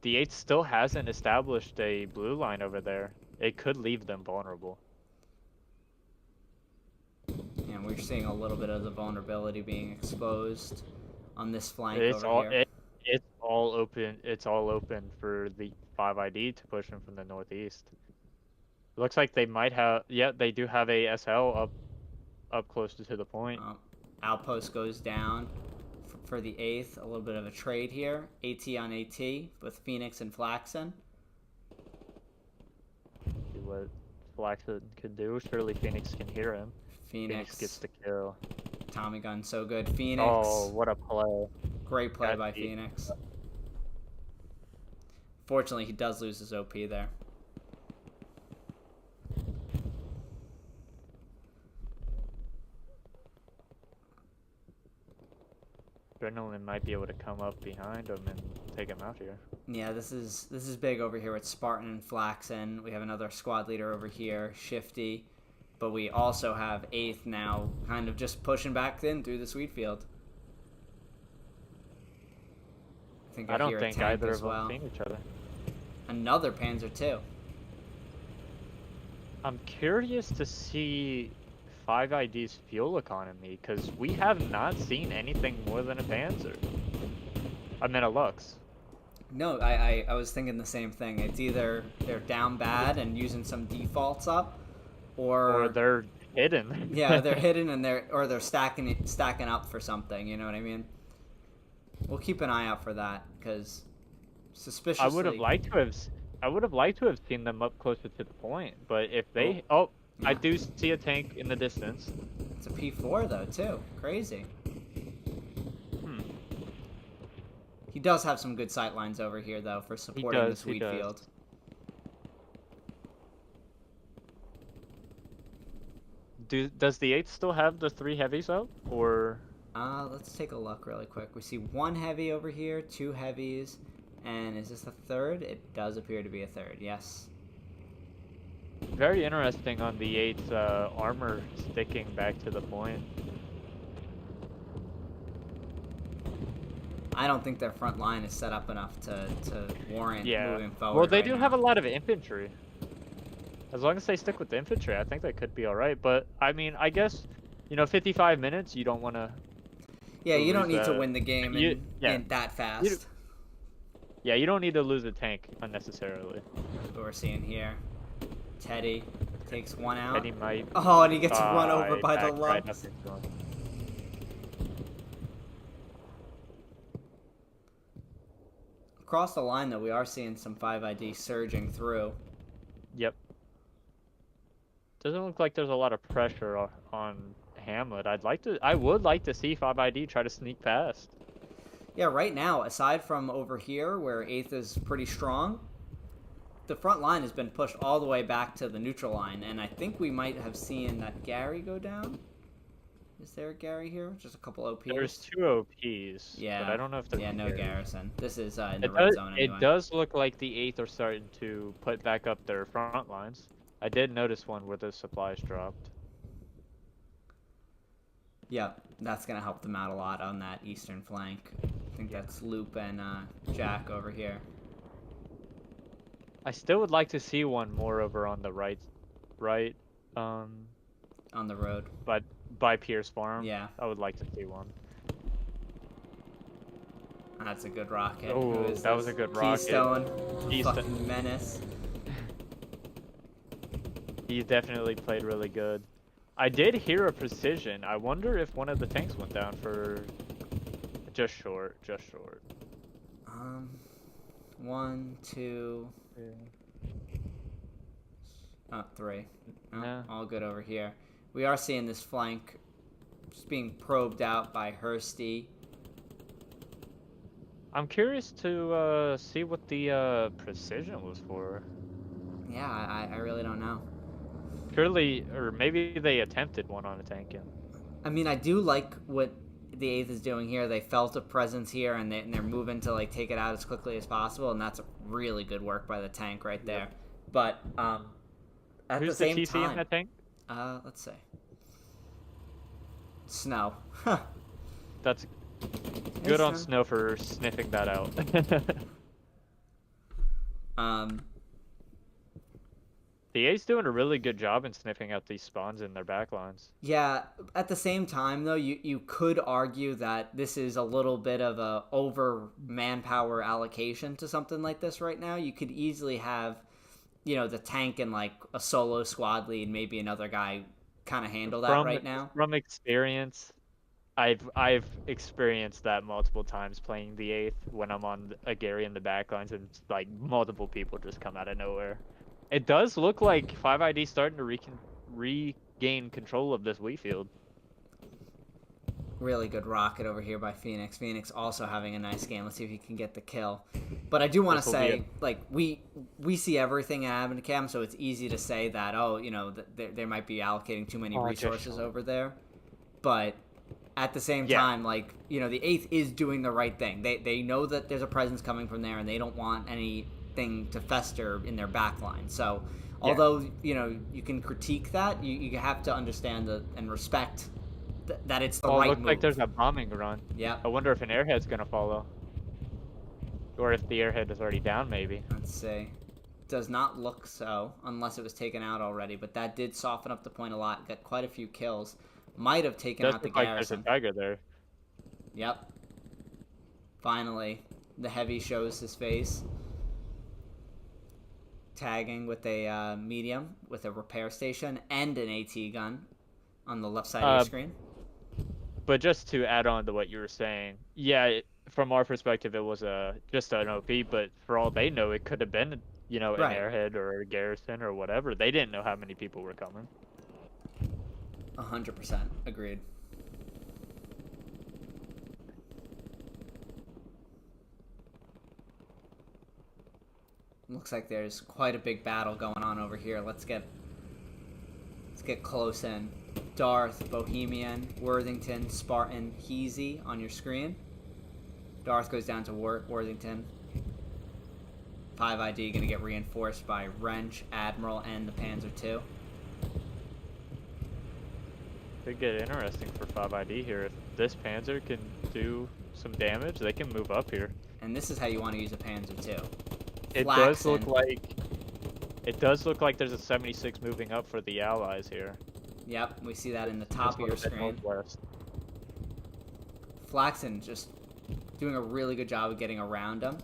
The 8th still hasn't established a blue line over there. It could leave them vulnerable. And we're seeing a little bit of the vulnerability being exposed on this flank It's over here. It's all open. It's all open for the 5ID to push them from the northeast. Looks like they might have... Yeah, they do have a SL up closer to the point. Outpost goes down for the 8th. A little bit of a trade here. AT on AT with Phoenix and Flaxen. See what Flaxen could do. Surely Phoenix can hear him. Phoenix gets the kill. Tommy gun so good. Phoenix. Oh, what a play. Great play by Phoenix. Fortunately, he does lose his OP there. Adrenaline might be able to come up behind him and take him out here. Yeah, this is big over here with Spartan and Flaxen. We have another squad leader over here, Shifty. But we also have 8th now kind of just pushing back in through the sweet field. I don't think either of them seen each other. Another Panzer II. I'm curious to see 5ID's fuel economy, because we have not seen anything more than a Panzer. I mean a Lux. No, I was thinking the same thing. It's either they're down bad and using some defaults up, or they're hidden. Yeah, they're hidden and they're stacking up for something. You know what I mean? We'll keep an eye out for that, because suspiciously... I would have liked to have seen them up closer to the point, but if they... Oh, yeah. I do see a tank in the distance. It's a P4 though, too. Crazy. He does have some good sight lines over here though for supporting the sweet field. Does the 8th still have the 3 heavies up, or... Let's take a look really quick. We see 1 heavy over here, 2 heavies, and is this the 3rd? It does appear to be a 3rd, yes. Very interesting on the 8's armor sticking back to the point. I don't think their front line is set up enough to warrant moving forward. Well, they do have a lot of infantry. As long as they stick with the infantry, I think they could be alright. But, I mean, I guess, you know, 55 minutes, you don't want to... Yeah, you don't need to win the game in that fast. Yeah, you don't need to lose a tank unnecessarily. That's what we're seeing here. Teddy takes 1 out. Teddy might... Oh, and he gets run over by the Lux. Across the line, though, we are seeing some 5ID surging through. Yep. Doesn't look like there's a lot of pressure on Hamlet. I would like to see 5ID try to sneak past. Yeah, right now, aside from over here where 8th is pretty strong, the front line has been pushed all the way back to the neutral line, and I think we might have seen that Gary go down. Is there a Gary here? Just a couple OPs? There's 2 OPs, Yeah. but I don't know if there's no Gary. Garrison. This is in the red zone anyway. It does look like the 8th are starting to put back up their front lines. I did notice one where the supplies dropped. Yep, that's going to help them out a lot on that eastern flank. I think that's Loop and Jack over here. I still would like to see one more over on the right, on the road. but by Pierce Farm. Yeah. I would like to see one. That's a good rocket. Oh, that was a good rocket. Keystone. Keystone. Fucking menace. He definitely played really good. I did hear a precision. I wonder if one of the tanks went down for just short. 1, 2, 3. Oh, Yeah. All good over here. We are seeing this flank just being probed out by Hursty. I'm curious to see what the precision was for. Yeah, I really don't know. Surely, or maybe they attempted one on a tank. I mean, I do like what the 8th is doing here. They felt a presence here, and they're moving to like take it out as quickly as possible, and that's really good work by the tank right there. But at Who's the same TC time, in that tank? let's see. Snow. That's good on Snow for sniffing that out. The A's doing a really good job in sniffing out these spawns in their backlines. Yeah, at the same time, though, you could argue that this is a little bit of a over manpower allocation to something like this right now. You could easily have, the tank and like a solo squad lead, maybe another guy kind of handle that right now. From experience, I've experienced that multiple times playing the 8th when I'm on a Gary in the backlines and like multiple people just come out of nowhere. It does look like 5ID starting to regain control of this wheat field. Really good rocket over here by Phoenix. Phoenix also having a nice game. Let's see if he can get the kill. But I do want to say, like, we see everything in Abendcam, so it's easy to say that, they might be allocating too many resources over there. But at the same time, like, the 8th is doing the right thing. They know that there's a presence coming from there, and they don't want anything to fester in their backline. So although you can critique that, you have to understand and respect that it's the right move. It looks like there's a bombing run. Yeah. I wonder if an airhead's gonna follow, or if the airhead is already down. Maybe. Let's see. Does not look so, unless it was taken out already. But that did soften up the point a lot. Got quite a few kills. Might have taken out the garrison. There's a tiger there. Yep. Finally, the heavy shows his face. Tagging with a medium with a repair station and an AT gun on the left side of your screen. But just to add on to what you were saying, from our perspective, it was just an OP. But for all they know, it could have been, an airhead or a garrison or whatever. They didn't know how many people were coming. 100% agreed. Looks like there's quite a big battle going on over here. Let's get close in. Darth, Bohemian, Worthington, Spartan, Heezy on your screen. Darth goes down to Worthington. 5ID going to get reinforced by Wrench, Admiral, and the Panzer II. Could get interesting for 5ID here. If this Panzer can do some damage, they can move up here. And this is how you want to use a Panzer II. It does look like there's a 76 moving up for the Allies here. Yep, we see that in the top of your screen. Flaxen just doing a really good job of getting around them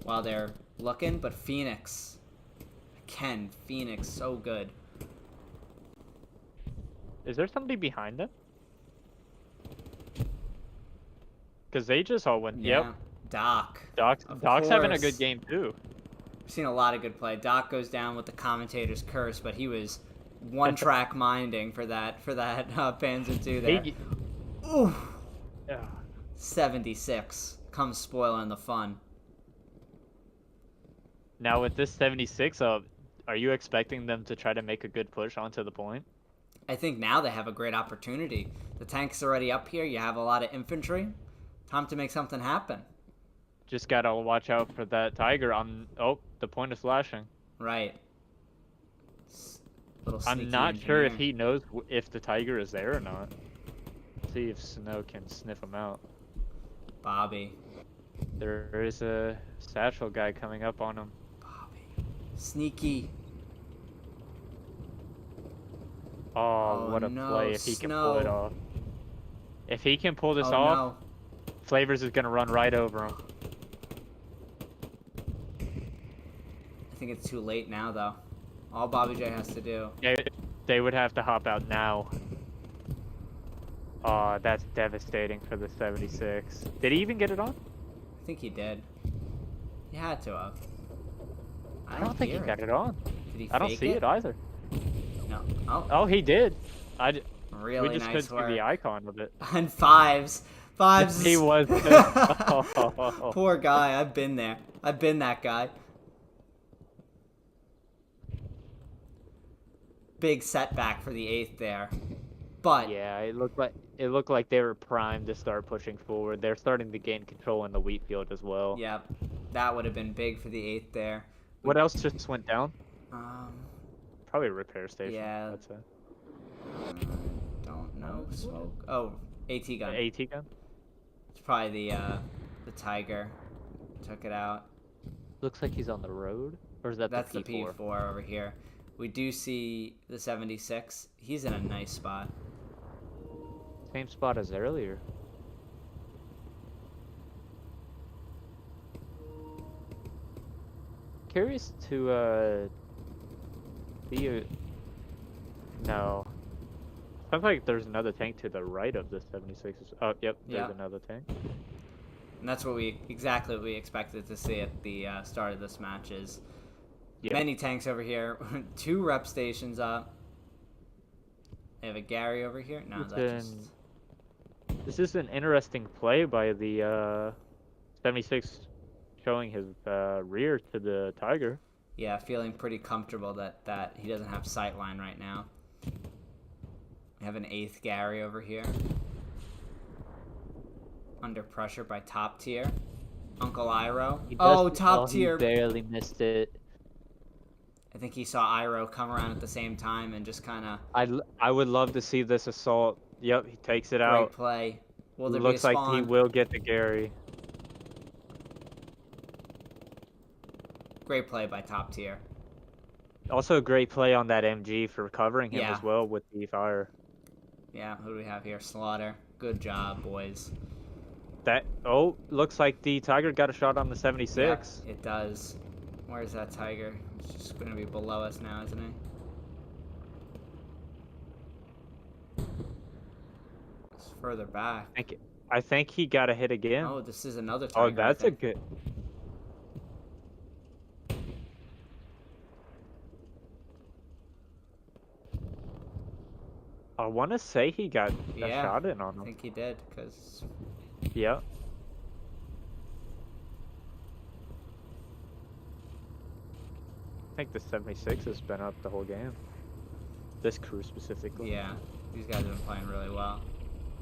while they're looking, but Phoenix, so good. Is there somebody behind them? Because they just all went, Yeah. yep, Doc. Doc's Of having a course. good game too. We've seen a lot of good play. Doc goes down with the commentator's curse, but he was one-track minding for that Panzer II there. Ooh, Yeah. 76 comes spoiling the fun. Now with this 76 up, are you expecting them to try to make a good push onto the point? I think now they have a great opportunity. The tank's already up here. You have a lot of infantry. Time to make something happen. Just gotta watch out for that Tiger on. Oh, the point is flashing. Right. Little sneaky I'm not sure if engineer. he knows if the Tiger is there or not. See if Snow can sniff him out. Bobby. There is a satchel guy coming up on him. Bobby. Sneaky. Oh, what a no, play if he can pull it Snow. off. If he can pull this Oh off, no. Flavors is gonna run right over him. I think it's too late now, though. All Bobby J has to do. They would have to hop out now. Oh, that's devastating for the 76. Did he even get it on? I think he did. He had to have. I don't think he hear got it on. Did he I don't fake see it either. No. Oh, Oh, he did. really we just nice couldn't work. see the icon of it. And fives. Fives. He was. Poor guy. I've been there. I've been that guy. Big setback for the 8th there. But Yeah, it looked like they were primed to start pushing forward. They're starting to gain control in the wheat field as well. yep, that would have been big for the 8th there. What else just went down? Um, Probably a repair station. Yeah. That's it. don't know. Smoke. Oh, AT gun. AT gun. It's probably the Tiger. Took it out. Looks like he's on the road, or is that That's the the P4? P4 over here. We do see the 76. He's in a nice spot. Same spot as earlier. Curious to see you. No. Sounds like there's another tank to the right of the 76. Oh, yep, there's Yep. another tank. And that's exactly what we expected to see at the start of this match is Yep. many tanks over here. 2 rep stations up. They have a Gary over here. No, This is an interesting play by the 76 showing his rear to the Tiger. yeah, feeling pretty comfortable that he doesn't have sightline right now. We have an 8th Gary over here. Under pressure by top tier. Uncle Iro. Oh, top tier. He barely missed it. I think he saw Iro come around at the same time and just kind of I would love to see this assault. Yep, he takes it great out. play. Will there Looks be a like spawn? he will get the Gary. Great play by top tier. Also a great play on that MG for covering him Yeah. as well with the fire. Yeah, who do we have here? Slaughter. Good job, boys. Looks like the Tiger got a shot on the 76. Yeah, it does. Where's that Tiger? He's just going to be below us now, isn't he? It's further back. I think he got a hit again. Oh, this is another Tiger. Oh, that's I a think. good. I want to say he got a Yeah, shot in on I him. think he did, because... Yeah. I think the 76 has been up the whole game. This crew specifically. Yeah, these guys have been playing really well.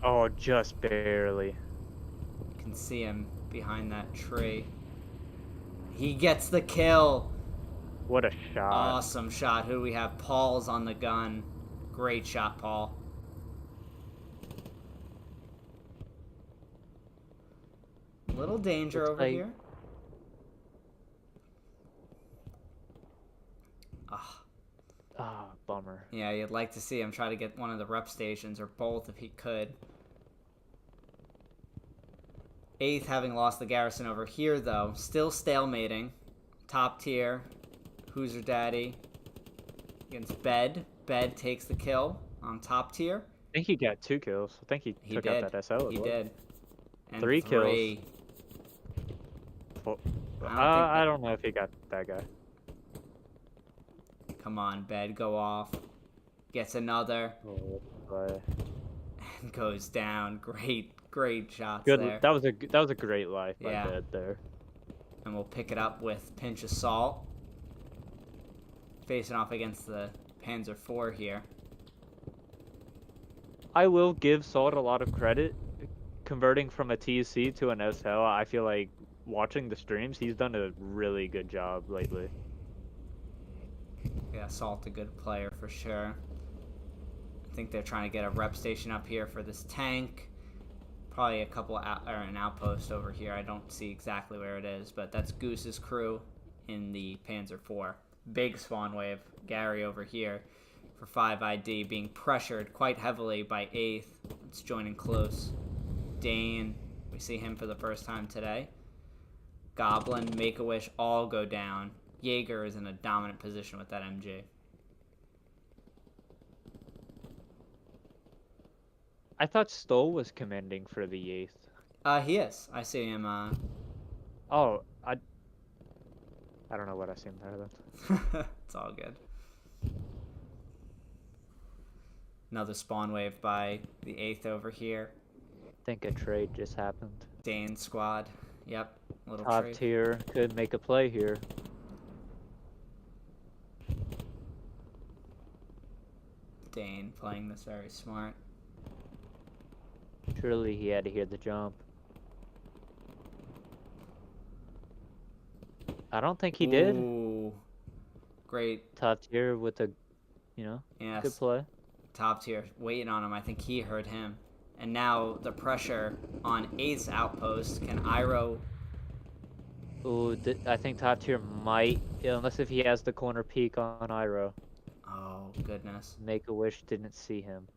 Oh, just barely. You can see him behind that tree. He gets the kill. What a shot. Awesome shot. Who do we have? Paul's on the gun. Great shot, Paul. Little danger Looks over like- here. Ah, Ah, bummer. yeah, you'd like to see him try to get one of the rep stations or both if he could. 8th having lost the garrison over here, though. Still stalemating. Top tier. Who's your daddy? Against Bed. Bed takes the kill on top tier. I think he got 2 kills. I think he took did. out that SL as He well. did. And 3 kills. I don't know if he got that guy. Come on, bed, go off. Gets another. Oh, but And goes down. Great shots good. there. That was a great life by Yeah. Bed there. And we'll pick it up with Pinch of Salt. Facing off against the Panzer IV here. I will give Salt a lot of credit. Converting from a TC to an SL, I feel like watching the streams, he's done a really good job lately. Yeah, Salt a good player for sure. I think they're trying to get a rep station up here for this tank. Probably a couple or an outpost over here. I don't see exactly where it is, but that's Goose's crew in the Panzer IV. Big spawn wave. Gary over here for 5ID being pressured quite heavily by 8th. It's joining close. Dane, we see him for the first time today. Goblin, Make-A-Wish all go down. Jaeger is in a dominant position with that MG. I thought Stoll was commanding for the 8th. He is. I see him. Oh, I don't know what I seen there then. It's all good. Another spawn wave by the 8th over here. I think a trade just happened. Dane squad. Yep. Little Top trade. tier could make a play here. Dane playing this very smart. Surely he had to hear the jump. I don't think he did. Ooh. Great. Top tier with a, Yes. good play. Top tier. Waiting on him. I think he heard him. And now the pressure on 8th's outpost. Can Iro... Ooh, I think top tier might, unless if he has the corner peek on Iro. Oh, goodness. Make-A-Wish didn't see him.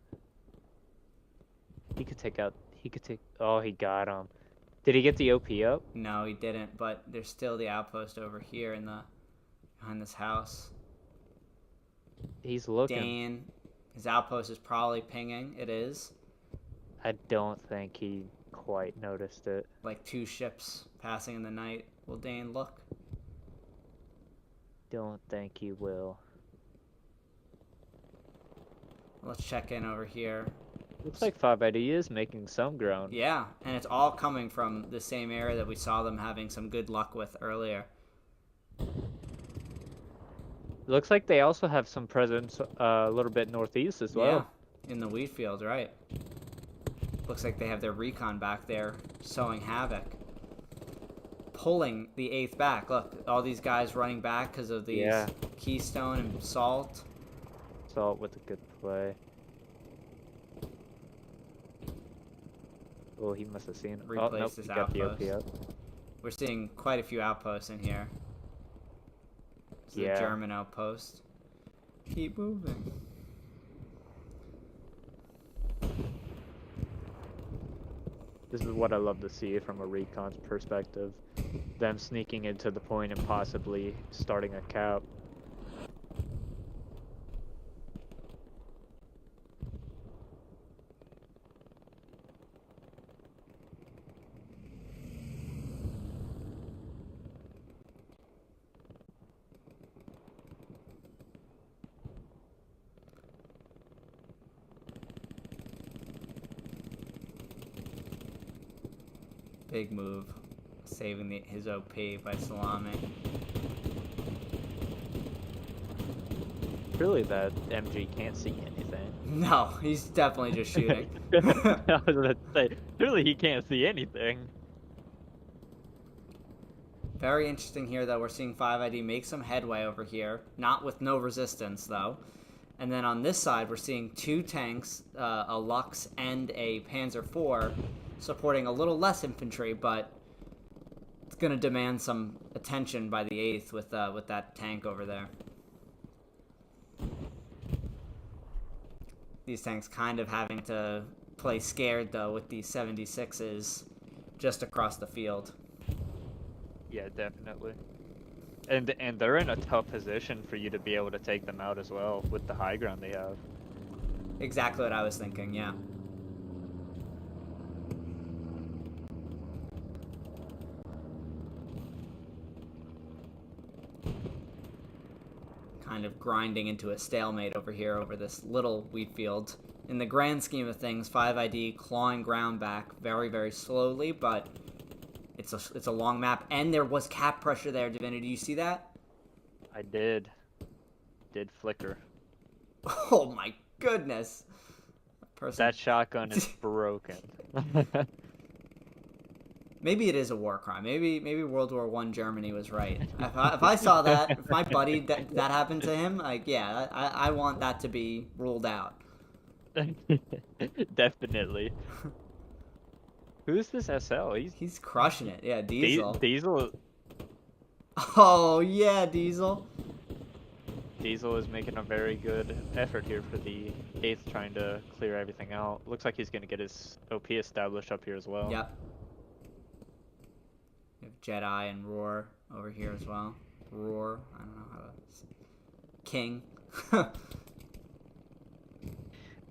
He could take, oh, he got him. Did he get the OP up? No, he didn't, but there's still the outpost over here behind this house. He's looking. Dane, his outpost is probably pinging. It is. I don't think he quite noticed it. Like 2 ships passing in the night. Will Dane look? Don't think he will. Let's check in over here. Looks like 5ID is making some ground. Yeah, and it's all coming from the same area that we saw them having some good luck with earlier. Looks like they also have some presence a little bit northeast as well. Yeah, in the wheat field, right. Looks like they have their recon back there sowing havoc. Pulling the 8th back. Look, all these guys running back because of these Keystone and Salt. Salt with a good play. Oh, he must have seen it. Replace Oh, nope, his he got the OP outpost. up. We're seeing quite a few outposts in here. This is a German outpost. Keep moving. This is what I love to see from a recon's perspective. Them sneaking into the point and possibly starting a cap. Big move. Saving his OP by Salami. Really, that MG can't see anything. No, he's definitely just shooting. I was gonna say, surely he can't see anything. Very interesting here, though. We're seeing 5ID make some headway over here. Not with no resistance, though. And then on this side, we're seeing 2 tanks, a Lux and a Panzer IV, supporting a little less infantry, but it's going to demand some attention by the 8th with that tank over there. These tanks kind of having to play scared, though, with these 76s just across the field. Yeah, definitely. And they're in a tough position for you to be able to take them out as well with the high ground they have. Exactly what I was thinking, yeah. kind of grinding into a stalemate over here over this little wheat field. In the grand scheme of things, 5ID clawing ground back very, very slowly, but it's a long map. And there was cap pressure there, Divinity. You see that? I did. Did flicker. Oh my goodness. That shotgun is broken. Maybe it is a war crime. Maybe World War I Germany was right. If I saw that, if my buddy that happened to him, like, yeah, I want that to be ruled out. Definitely. Who's this SL? He's crushing it. Yeah, Diesel. Diesel. Oh yeah, Diesel. Diesel is making a very good effort here for the 8th, trying to clear everything out. Looks like he's going to get his OP established up here as well. Yep. We have Jedi and Roar over here as well. Roar, I don't know how to... King.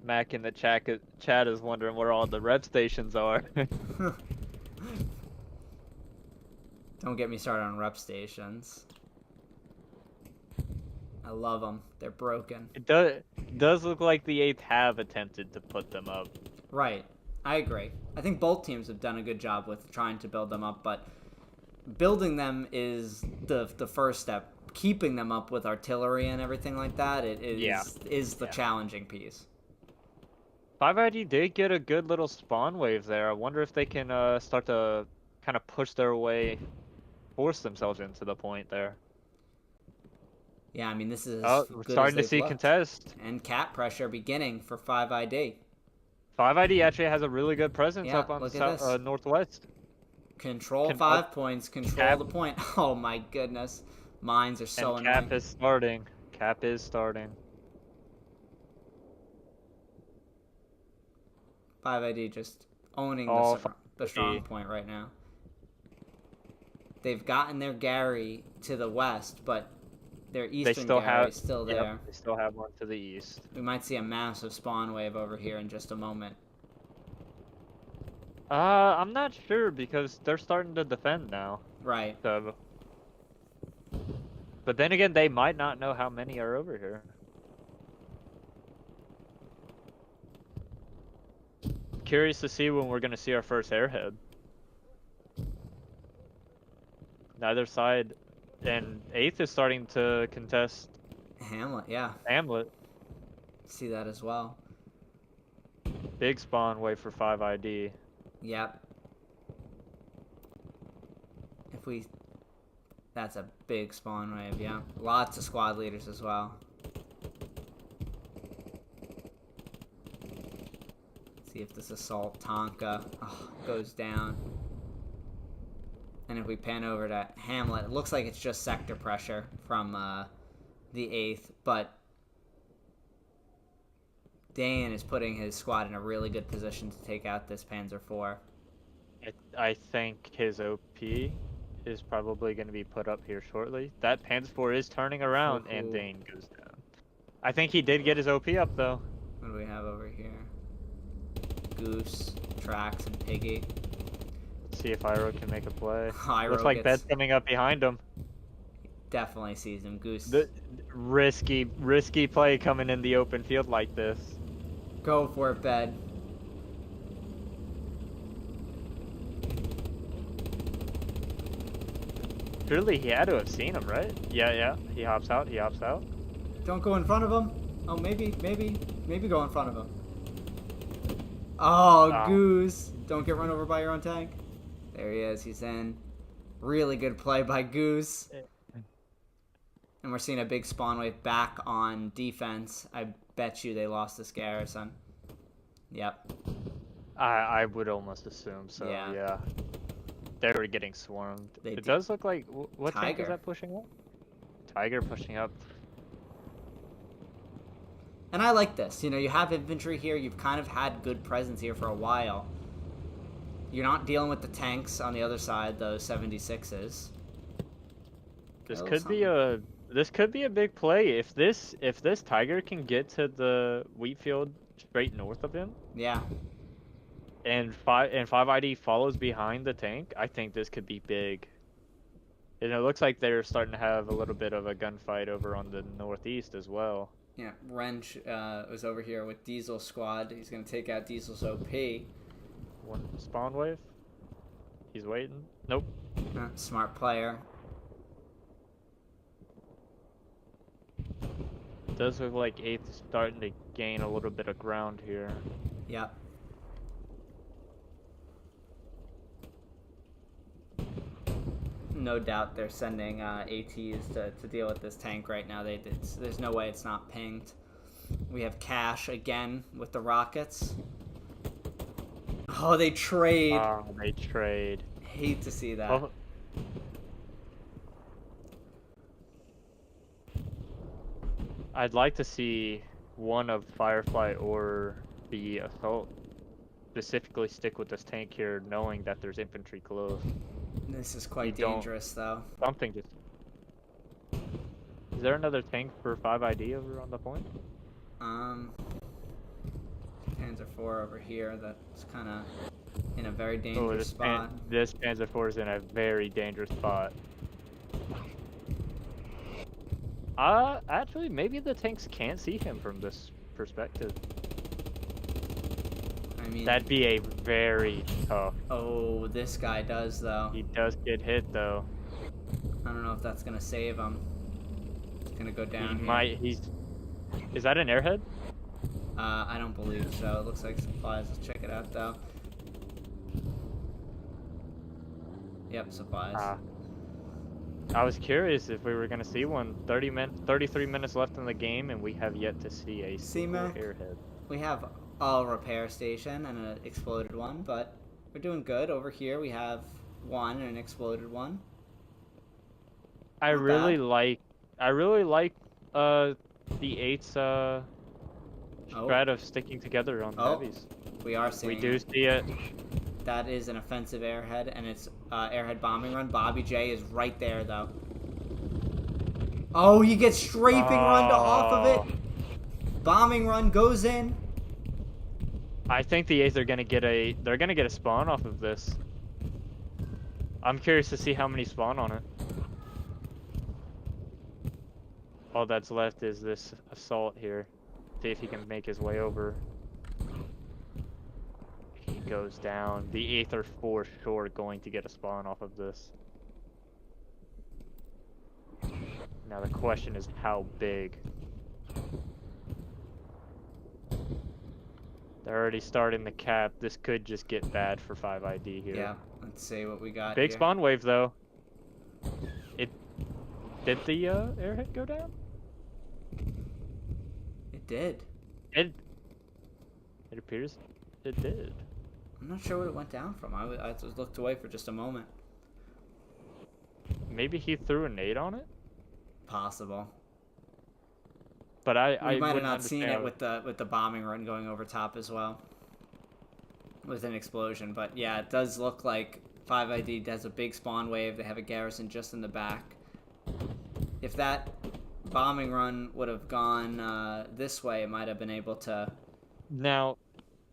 Mac in the chat is wondering where all the rep stations are. Don't get me started on rep stations. I love them. They're broken. It does look like the 8th have attempted to put them up. Right. I agree. I think both teams have done a good job with trying to build them up, but building them is the first step. Keeping them up with artillery and everything like that is the challenging piece. 5ID did get a good little spawn wave there. I wonder if they can start to kind of push their way, force themselves into the point there. Yeah, I mean, this is we're starting to see contest. And cap pressure beginning for 5ID. 5ID actually has a really good presence Yeah, up on look the at northwest. Control 5 points, control the point. Oh my goodness. Mines are so annoying. Cap is starting. Cap is starting. 5ID just owning the strong point right now. They've gotten their Gary to the west, but their eastern Gary is still there. Yep, they still have one to the east. We might see a massive spawn wave over here in just a moment. I'm not sure because they're starting to defend now. Right. So, but then again, they might not know how many are over here. Curious to see when we're going to see our first airhead. Neither side, and 8th is starting to contest Hamlet, yeah. Hamlet. See that as well. Big spawn wave for 5ID. Yep. That's a big spawn wave, yeah. Lots of squad leaders as well. See if this assault Tonka goes down. And if we pan over to Hamlet, it looks like it's just sector pressure from the 8th, but Dane is putting his squad in a really good position to take out this Panzer IV. I think his OP is probably going to be put up here shortly. That Panzer IV is turning around, and Dane goes down. I think he did get his OP up, though. What do we have over here? Goose, Trax, and Piggy. Let's see if Iro can make a play. Iro Looks like Bed's coming up behind him. Definitely sees him. Goose. The risky play coming in the open field like this. Go for it, Bed. Surely he had to have seen him, right? Yeah. He hops out. Don't go in front of him. Oh, maybe go in front of him. Oh, Goose. Don't get run over by your own tank. There he is. He's in. Really good play by Goose. And we're seeing a big spawn wave back on defense. I bet you they lost this garrison. Yep. I would almost assume so, yeah. They were getting swarmed. It does look like... What tank is that pushing up? Tiger pushing up. And I like this. You know, you have infantry here. You've kind of had good presence here for a while. You're not dealing with the tanks on the other side, those 76s. This could be a big play if this Tiger can get to the wheat field straight north of him. Yeah. And 5ID follows behind the tank. I think this could be big. And it looks like they're starting to have a little bit of a gunfight over on the northeast as well. Yeah, Wrench was over here with Diesel Squad. He's going to take out Diesel's OP. One spawn wave. He's waiting. Nope. Smart player. Does look like 8th is starting to gain a little bit of ground here. Yep. No doubt they're sending ATs to deal with this tank right now. There's no way it's not pinged. We have Cash again with the rockets. Oh, they trade. Oh, they trade. Hate to see that. Well, I'd like to see one of Firefly or the Assault specifically stick with this tank here, knowing that there's infantry close. This is quite dangerous, though. Something just... Is there another tank for 5ID over on the point? Panzer IV over here. That's kind of in a very dangerous spot. This Panzer IV is in a very dangerous spot. Actually, maybe the tanks can't see him from this perspective. I mean, that'd be a very tough. Oh, this guy does, though. He does get hit, though. I don't know if that's gonna save him. He's gonna go down. He might. Is that an airhead? I don't believe so. It looks like supplies. Let's check it out, though. Yep, supplies. I was curious if we were going to see one. 33 minutes left in the game, and we have yet to see a single airhead. We have a repair station and an exploded one, but we're doing good. Over here, we have one and an exploded one. I really like the 8's strat of sticking together on the heavies. We are seeing. We do see it. That is an offensive airhead, and it's airhead bombing run. Bobby J is right there, though. Oh, he gets strafing run to off of it. Bombing run goes in. I think the 8's are gonna get a spawn off of this. I'm curious to see how many spawn on it. All that's left is this assault here. See if he can make his way over. He goes down. The 8th are for sure going to get a spawn off of this. Now the question is how big. They're already starting the cap. This could just get bad for 5ID here. Yeah, let's see what we got. Big here. spawn wave though. Did the airhead go down? It did. It appears it did. I'm not sure what it went down from. I just looked away for just a moment. Maybe he threw a nade on it? Possible. But I might have not seen it with the bombing run going over top as well. With an explosion. But yeah, it does look like 5ID has a big spawn wave. They have a garrison just in the back. If that bombing run would have gone this way, it might have been able to... Now,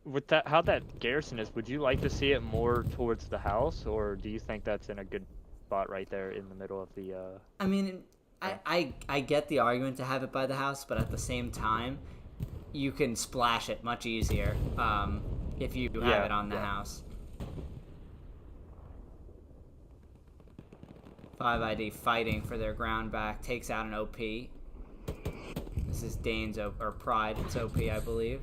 with that, how that garrison is, would you like to see it more towards the house, or do you think that's in a good spot right there in the middle of the... I mean, I get the argument to have it by the house, but at the same time, you can splash it much easier if you have it on the house. 5ID fighting for their ground back, takes out an OP. This is Dane's or Pride, it's OP, I believe.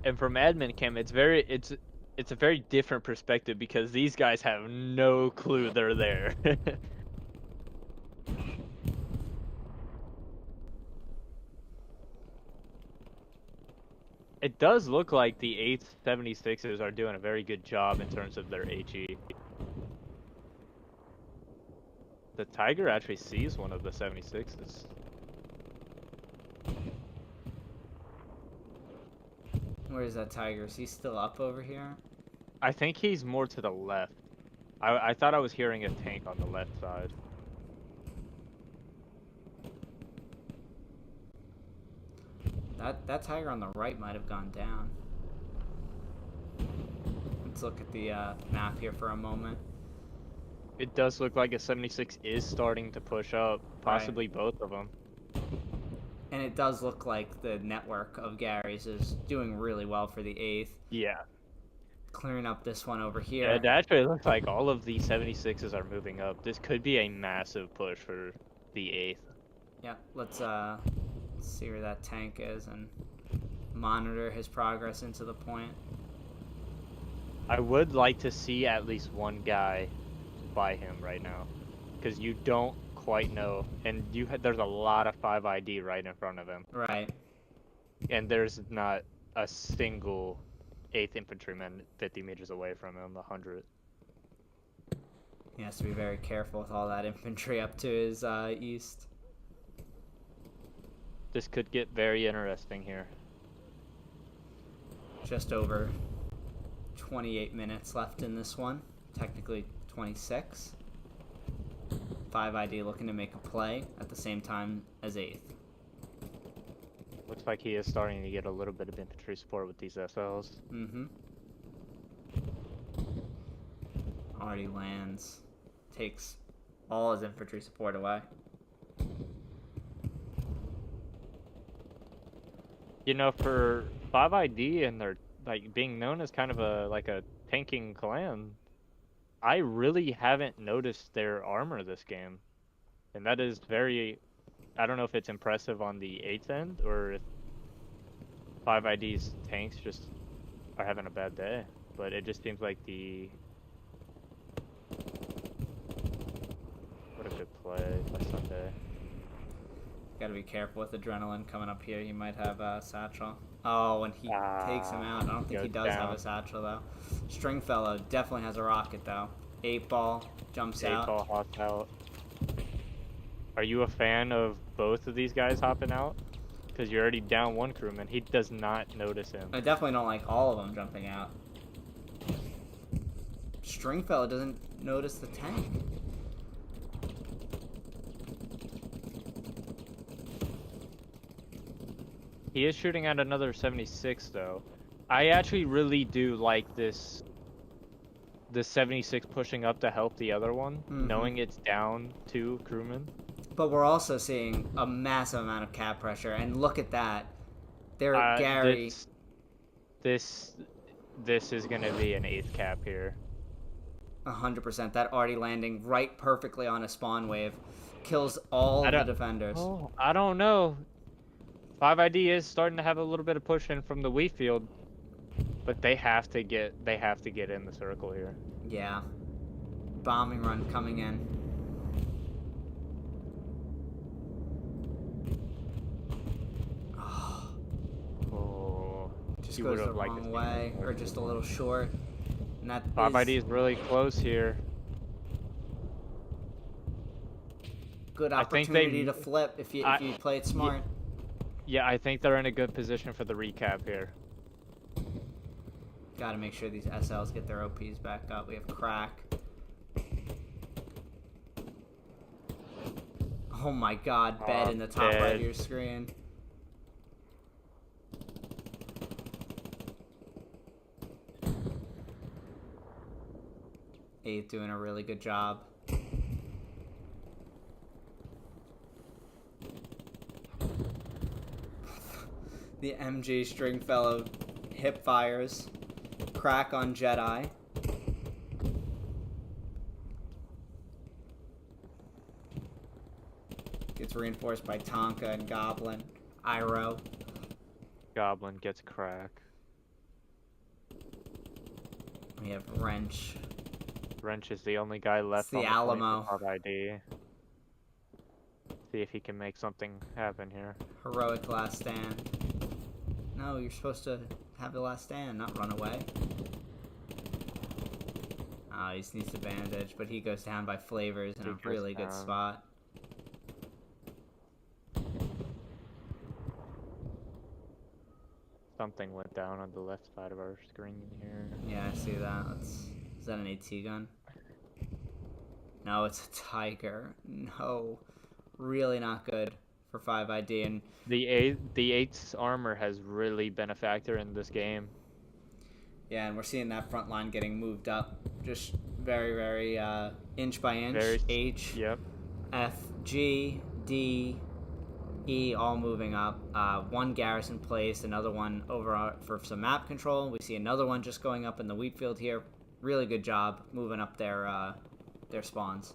And from admin cam, it's a very different perspective because these guys have no clue they're there. It does look like the 8th 76ers are doing a very good job in terms of their HE. The Tiger actually sees one of the 76s. Where is that Tiger? Is he still up over here? I think he's more to the left. I thought I was hearing a tank on the left side. That Tiger on the right might have gone down. Let's look at the map here for a moment. It does look like a 76 is starting to push up, possibly both of them. And it does look like the network of Gary's is doing really well for the 8th. Yeah. Clearing up this one over here. It actually looks like all of the 76s are moving up. This could be a massive push for the 8th. Yeah, let's see where that tank is and monitor his progress into the point. I would like to see at least one guy by him right now, because you don't quite know, and there's a lot of 5 ID right in front of him. Right. And there's not a single 8th infantryman 50 meters away from him, 100. He has to be very careful with all that infantry up to his east. This could get very interesting here. Just over 28 minutes left in this one. Technically 26. 5 ID looking to make a play at the same time as 8th. Looks like he is starting to get a little bit of infantry support with these SLs. Mm-hmm. Already lands. Takes all his infantry support away. You know, for 5 ID and they're like being known as kind of a tanking clan, I really haven't noticed their armor this game. And that is very, I don't know if it's impressive on the 8th end or if 5 ID's tanks just are having a bad day. But it just seems like what a good play by Sunday. Gotta be careful with adrenaline coming up here. He might have a satchel. Oh, and he takes him out. I don't think he does have a satchel, though. Stringfellow definitely has a rocket, though. 8-ball jumps out. 8-ball hops out. Are you a fan of both of these guys hopping out? Because you're already down one crewman. He does not notice him. I definitely don't like all of them jumping out. Stringfellow doesn't notice the tank. He is shooting at another 76, though. I actually really do like this 76 pushing up to help the other one, knowing it's down 2 crewmen. But we're also seeing a massive amount of cap pressure, and look at that. Gary. This is gonna be an 8th cap here. 100%. That already landing right perfectly on a spawn wave kills all the defenders. Oh, I don't know. 5 ID is starting to have a little bit of push in from the wheat field, but they have to get in the circle here. Yeah. Bombing run coming in. Oh, just goes the wrong way, or just a little short. And that 5 ID is really close here. Good opportunity to flip if you play it smart. Yeah, I think they're in a good position for the recap here. Gotta make sure these SLs get their OPs back up. We have crack. Oh my god, bed in the top right of your screen. Eighth doing a really good job. The MG Stringfellow hip fires. Crack on Jedi. Gets reinforced by Tonka and Goblin. Iro. Goblin gets crack. We have Wrench. Wrench is the only guy left on the Alamo. point with ID. See if he can make something happen here. Heroic last stand. No, you're supposed to have the last stand, not run away. Oh, he just needs to bandage, but he goes down by Flavors in a really good spot. Something went down on the left side of our screen here. Yeah, I see that. Is that an AT gun? No, it's a Tiger. No. Really not good for 5 ID. And the 8's armor has really been a factor in this game. Yeah, and we're seeing that front line getting moved up, just very, very inch by inch. Very. H, Yep. F, G, D, E, all moving up. One garrison placed, another one over for some map control. We see another one just going up in the wheat field here. Really good job moving up their spawns.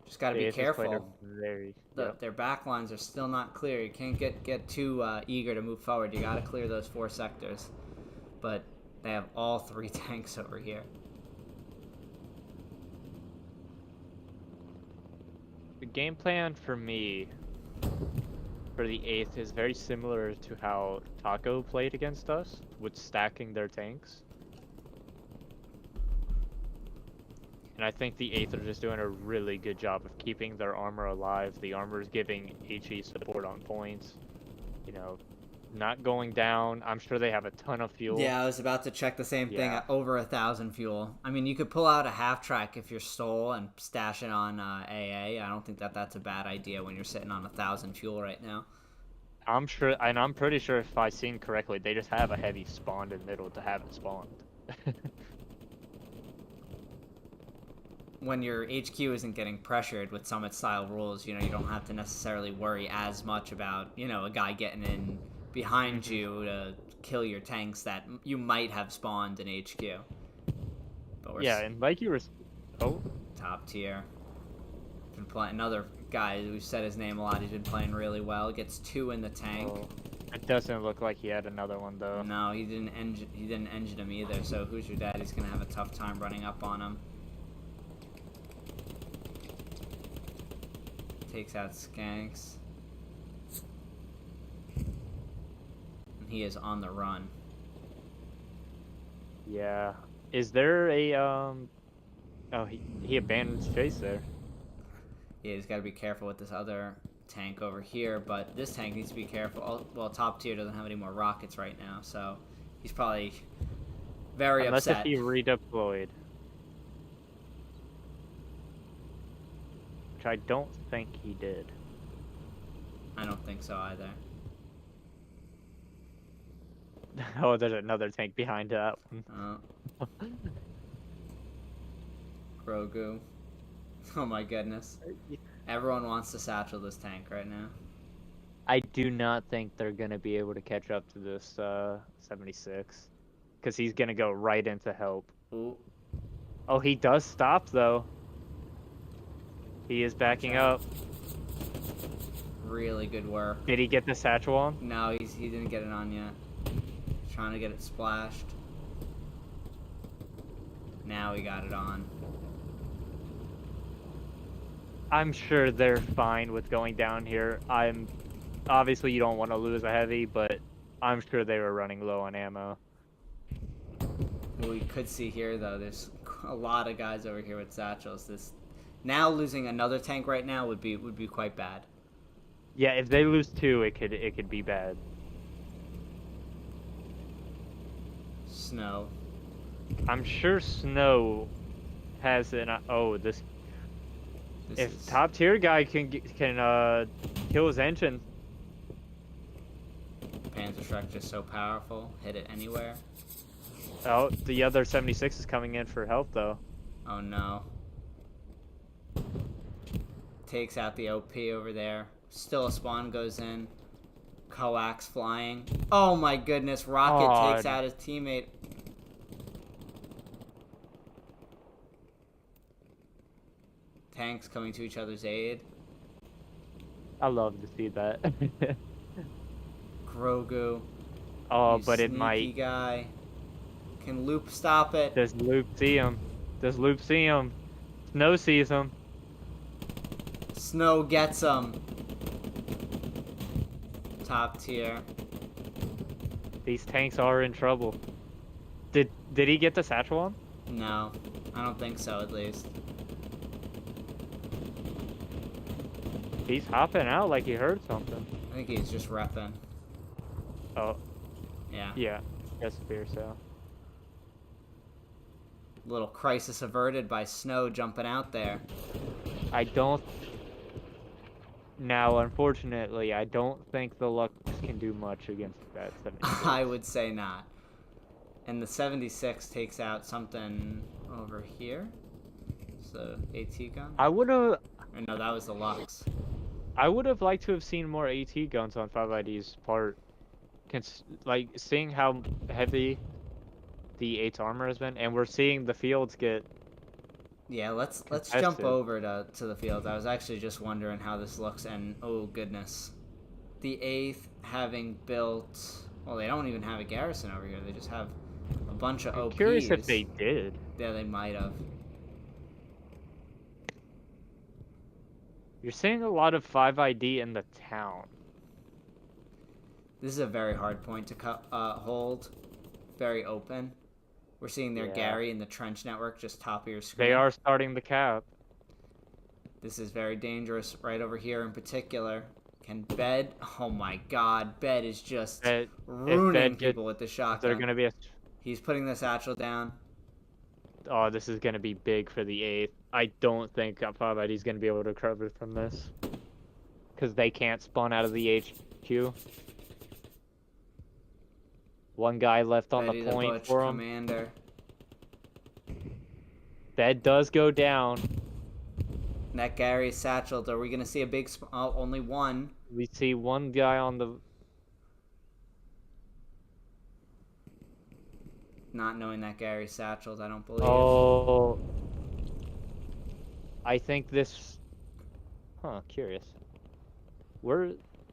Just got to be careful. Their back lines are still not clear. You can't get too eager to move forward. You got to clear those 4 sectors. But they have all 3 tanks over here. The game plan for me for the 8th is very similar to how Taco played against us, with stacking their tanks. And I think the 8th are just doing a really good job of keeping their armor alive. The armor is giving HE support on points. You know, not going down. I'm sure they have a ton of fuel. Yeah, I was about to check the same thing. Over 1,000 fuel. I mean, you could pull out a half track if you're stole and stash it on AA. I don't think that's a bad idea when you're sitting on 1,000 fuel right now. I'm sure, and I'm pretty sure if I seen correctly, they just have a heavy spawned in middle to have it spawned. When your HQ isn't getting pressured with summit style rules, you know, you don't have to necessarily worry as much about, you know, a guy getting in behind you to kill your tanks that you might have spawned in HQ. But we're and like you were, top tier. Been playing another guy who said his name a lot. He's been playing really well. Gets 2 in the tank. It doesn't look like he had another one though. No, he didn't engine him either. So who's your dad? He's gonna have a tough time running up on him. Takes out Skanks. And he is on the run. Yeah. Is there a oh, he abandoned chase there. Yeah, he's got to be careful with this other tank over here, but this tank needs to be careful. Oh, well, top tier doesn't have any more rockets right now, so he's probably very upset. Unless if he redeployed. Which I don't think he did. I don't think so either. Oh, there's another tank behind that one. Grogu. Oh my goodness. Everyone wants to satchel this tank right now. I do not think they're going to be able to catch up to this 76. Because he's going to go right into help. Ooh. Oh, he does stop though. He is backing up. Really good work. Did he get the satchel on? No, he didn't get it on yet. He's trying to get it splashed. Now he got it on. I'm sure they're fine with going down here. Obviously you don't want to lose a heavy, but I'm sure they were running low on ammo. What we could see here though, there's a lot of guys over here with satchels. Now losing another tank right now would be quite bad. Yeah, if they lose 2, it could be bad. Snow. I'm sure Snow has an if top tier guy can kill his engine. Panzerschreck just so powerful, hit it anywhere. Oh, the other 76 is coming in for help though. Oh no. Takes out the OP over there. Still a spawn goes in. Coax flying. Oh my goodness, Rocket takes out his teammate. Tanks coming to each other's aid. I love to see that. Grogu. Oh, but it might. Guy. Can Loop stop it? Does Loop see him? Does Loop see him? Snow sees him. Snow gets him. Top tier. These tanks are in trouble. Did he get the satchel on? No, I don't think so at least. He's hopping out like he heard something. I think he's just repping. Oh. Yeah. Yeah, that's fair, so. Little crisis averted by Snow jumping out there. Now, unfortunately, I don't think the Lux can do much against that 76. I would say not. And the 76 takes out something over here. So AT gun. I would have. Or no, that was the Lux. I would have liked to have seen more AT guns on 5ID's part. Like seeing how heavy the 8's armor has been, and we're seeing the fields get. Yeah, let's contested. jump over to the fields. I was actually just wondering how this looks, and oh goodness, the 8th having built. Well, they don't even have a garrison over here. They just have a bunch of I'm OPs. curious if they did. Yeah, they might have. You're seeing a lot of 5ID in the town. This is a very hard point to hold. Very open. We're seeing their Yeah. Gary in the trench network just top of your screen. They are starting the cap. This is very dangerous right over here in particular. Can Bed? Oh my god, Bed is just ruining people with the shotgun. They're gonna be a. He's putting the satchel down. Oh, this is gonna be big for the 8th. I don't think 5ID is gonna be able to recover from this, because they can't spawn out of the HQ. One guy left on Betty the point Butch, for him. Commander. Bed does go down. That Gary's satcheled. Are we gonna see a big? Oh, only one. We see one guy on the. Not knowing that Gary's satcheled, I don't believe. Oh. I think this. Curious.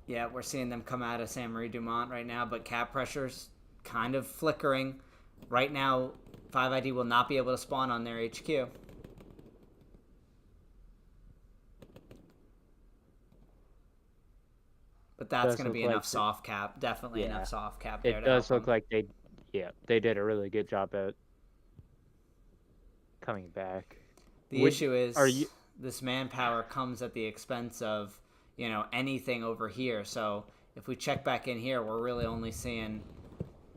Yeah, we're seeing them come out of San Marie Dumont right now, but cap pressure's kind of flickering. Right now, 5ID will not be able to spawn on their HQ. But that's going to be enough soft cap. Definitely enough soft cap there. It does look like they did a really good job at coming back. The issue is this manpower comes at the expense of, anything over here. So if we check back in here, we're really only seeing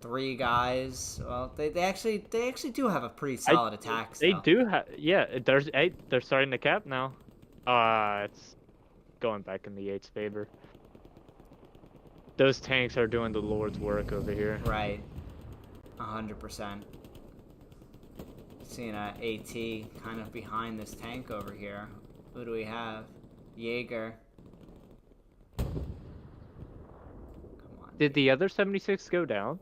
3 guys. Well, they actually do have a pretty solid attack. They do have, there's 8. They're starting to cap now. It's going back in the 8's favor. Those tanks are doing the Lord's work over here. Right. 100%. Seeing a AT kind of behind this tank over here. Who do we have? Jaeger. Come on. Did the other 76 go down?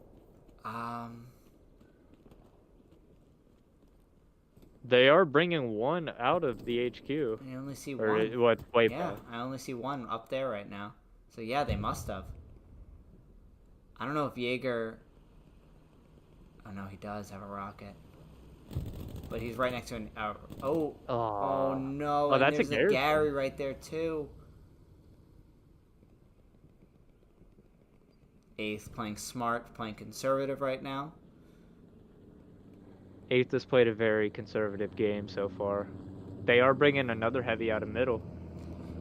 They are bringing one out of the HQ. I only see or one. What? Wait, yeah, I only see one up there right now. So yeah, they must have. I don't know if Jaeger. Oh no, he does have a rocket. But he's right next to an. Oh no! Oh, and that's there's a Gary right there too. 8th playing smart, playing conservative right now. 8th has played a very conservative game so far. They are bringing another heavy out of middle.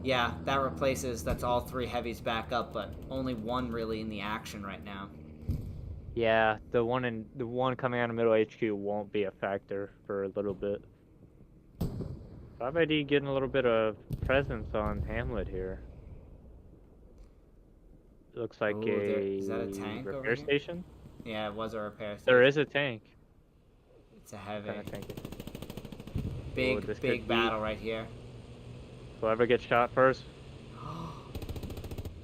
Yeah, that replaces. That's all 3 heavies back up, but only one really in the action right now. Yeah, the one coming out of middle HQ won't be a factor for a little bit. 5ID getting a little bit of presence on Hamlet here. Looks like is that a tank over repair here? station. Yeah, it was a repair station. There is a tank. It's a heavy. Kind of tank. Big battle right here. Whoever gets shot first.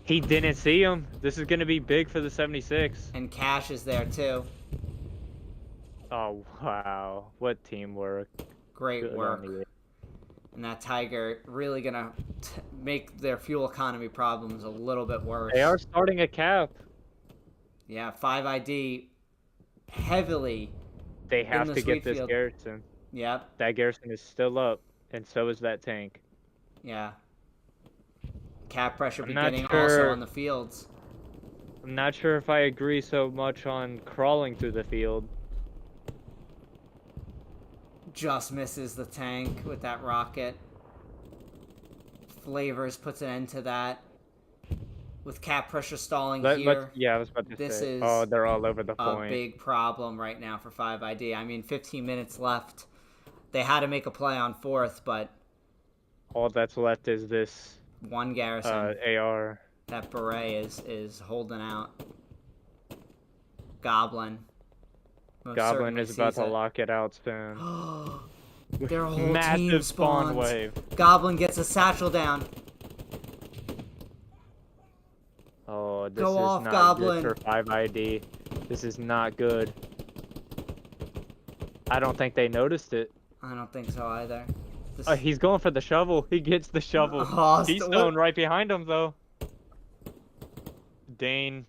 He didn't see him. This is going to be big for the 76. And Cash is there too. Oh, wow. What teamwork. Great Good work. on you. And that Tiger really going to make their fuel economy problems a little bit worse. They are starting a cap. Yeah, 5ID heavily. They have the to get this Sweetfield. garrison. Yep. That garrison is still up, and so is that tank. Yeah. Cap pressure I'm not beginning sure- also on the fields. I'm not sure if I agree so much on crawling through the field. Just misses the tank with that rocket. Flavors puts an end to that. With cap pressure stalling here. Yeah, I was about to This say. is Oh, they're all over the a point. big problem right now for 5ID. I mean, 15 minutes left. They had to make a play on 4th, but All that's left is this one garrison. AR. That beret is holding out. Goblin. Most Goblin certainly is about sees to it. lock it out soon. Their whole team Massive spawn spawns. wave. Goblin gets a satchel down. Oh, this Go is off, not Goblin. good for 5ID. This is not good. I don't think they noticed it. I don't think so either. This... He's going for the shovel. He gets the shovel. Oh, Keystone right behind him, though. Dane.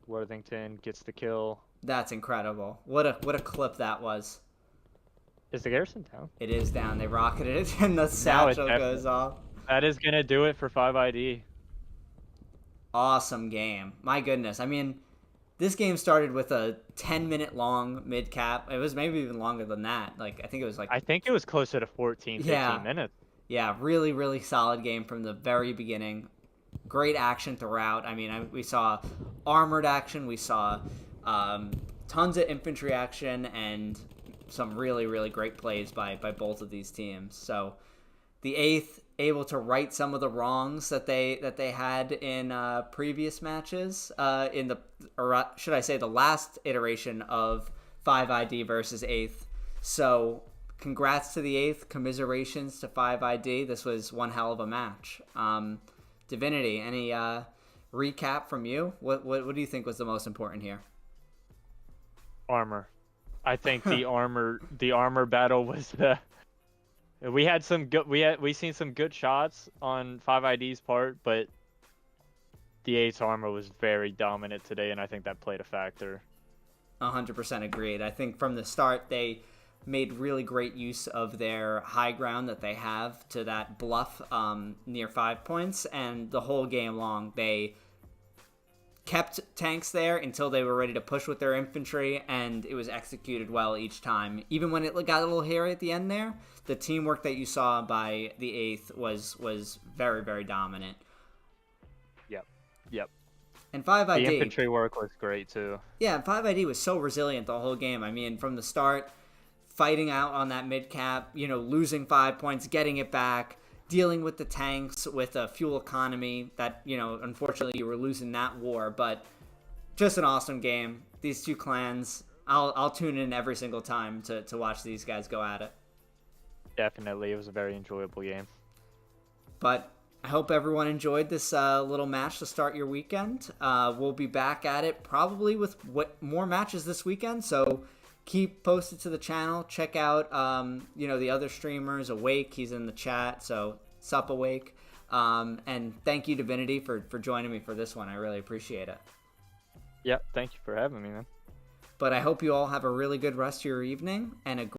Worthington gets the kill. That's incredible. What a clip that was. Is the garrison down? It is down. They rocketed it, and the satchel goes off. That is gonna do it for 5ID. Awesome game. My goodness. I mean, this game started with a 10-minute long mid cap. It was maybe even longer than that. Like, I think it was like... I think it was closer to 14, 15 minutes. Yeah, really, really solid game from the very beginning. Great action throughout. I mean, we saw armored action. We saw tons of infantry action and some really, really great plays by both of these teams. So the 8th able to right some of the wrongs that they had in previous matches should I say the last iteration of 5ID versus 8th. So congrats to the 8th, commiserations to 5ID. This was one hell of a match. Divinity, any recap from you? What do you think was the most important here? Armor. I think the armor battle was the... We had some good. We seen some good shots on 5ID's part, but the 8's armor was very dominant today, and I think that played a factor. 100% agreed. I think from the start they made really great use of their high ground that they have to that bluff near 5 points, and the whole game long they kept tanks there until they were ready to push with their infantry, and it was executed well each time. Even when it got a little hairy at the end there, the teamwork that you saw by the 8th was very, very dominant. Yep. And 5ID... The infantry work was great, too. Yeah, 5ID was so resilient the whole game. I mean, from the start, fighting out on that mid-cap, losing 5 points, getting it back, dealing with the tanks, with a fuel economy that, unfortunately you were losing that war. But just an awesome game. These two clans, I'll tune in every single time to watch these guys go at it. Definitely. It was a very enjoyable game. But I hope everyone enjoyed this little match to start your weekend. We'll be back at it probably with more matches this weekend. So keep posted to the channel. Check out, the other streamers. Awake, he's in the chat. So sup, Awake. And thank you, Divinity, for joining me for this one. I really appreciate it. Yep. Thank you for having me, man. But I hope you all have a really good rest of your evening and a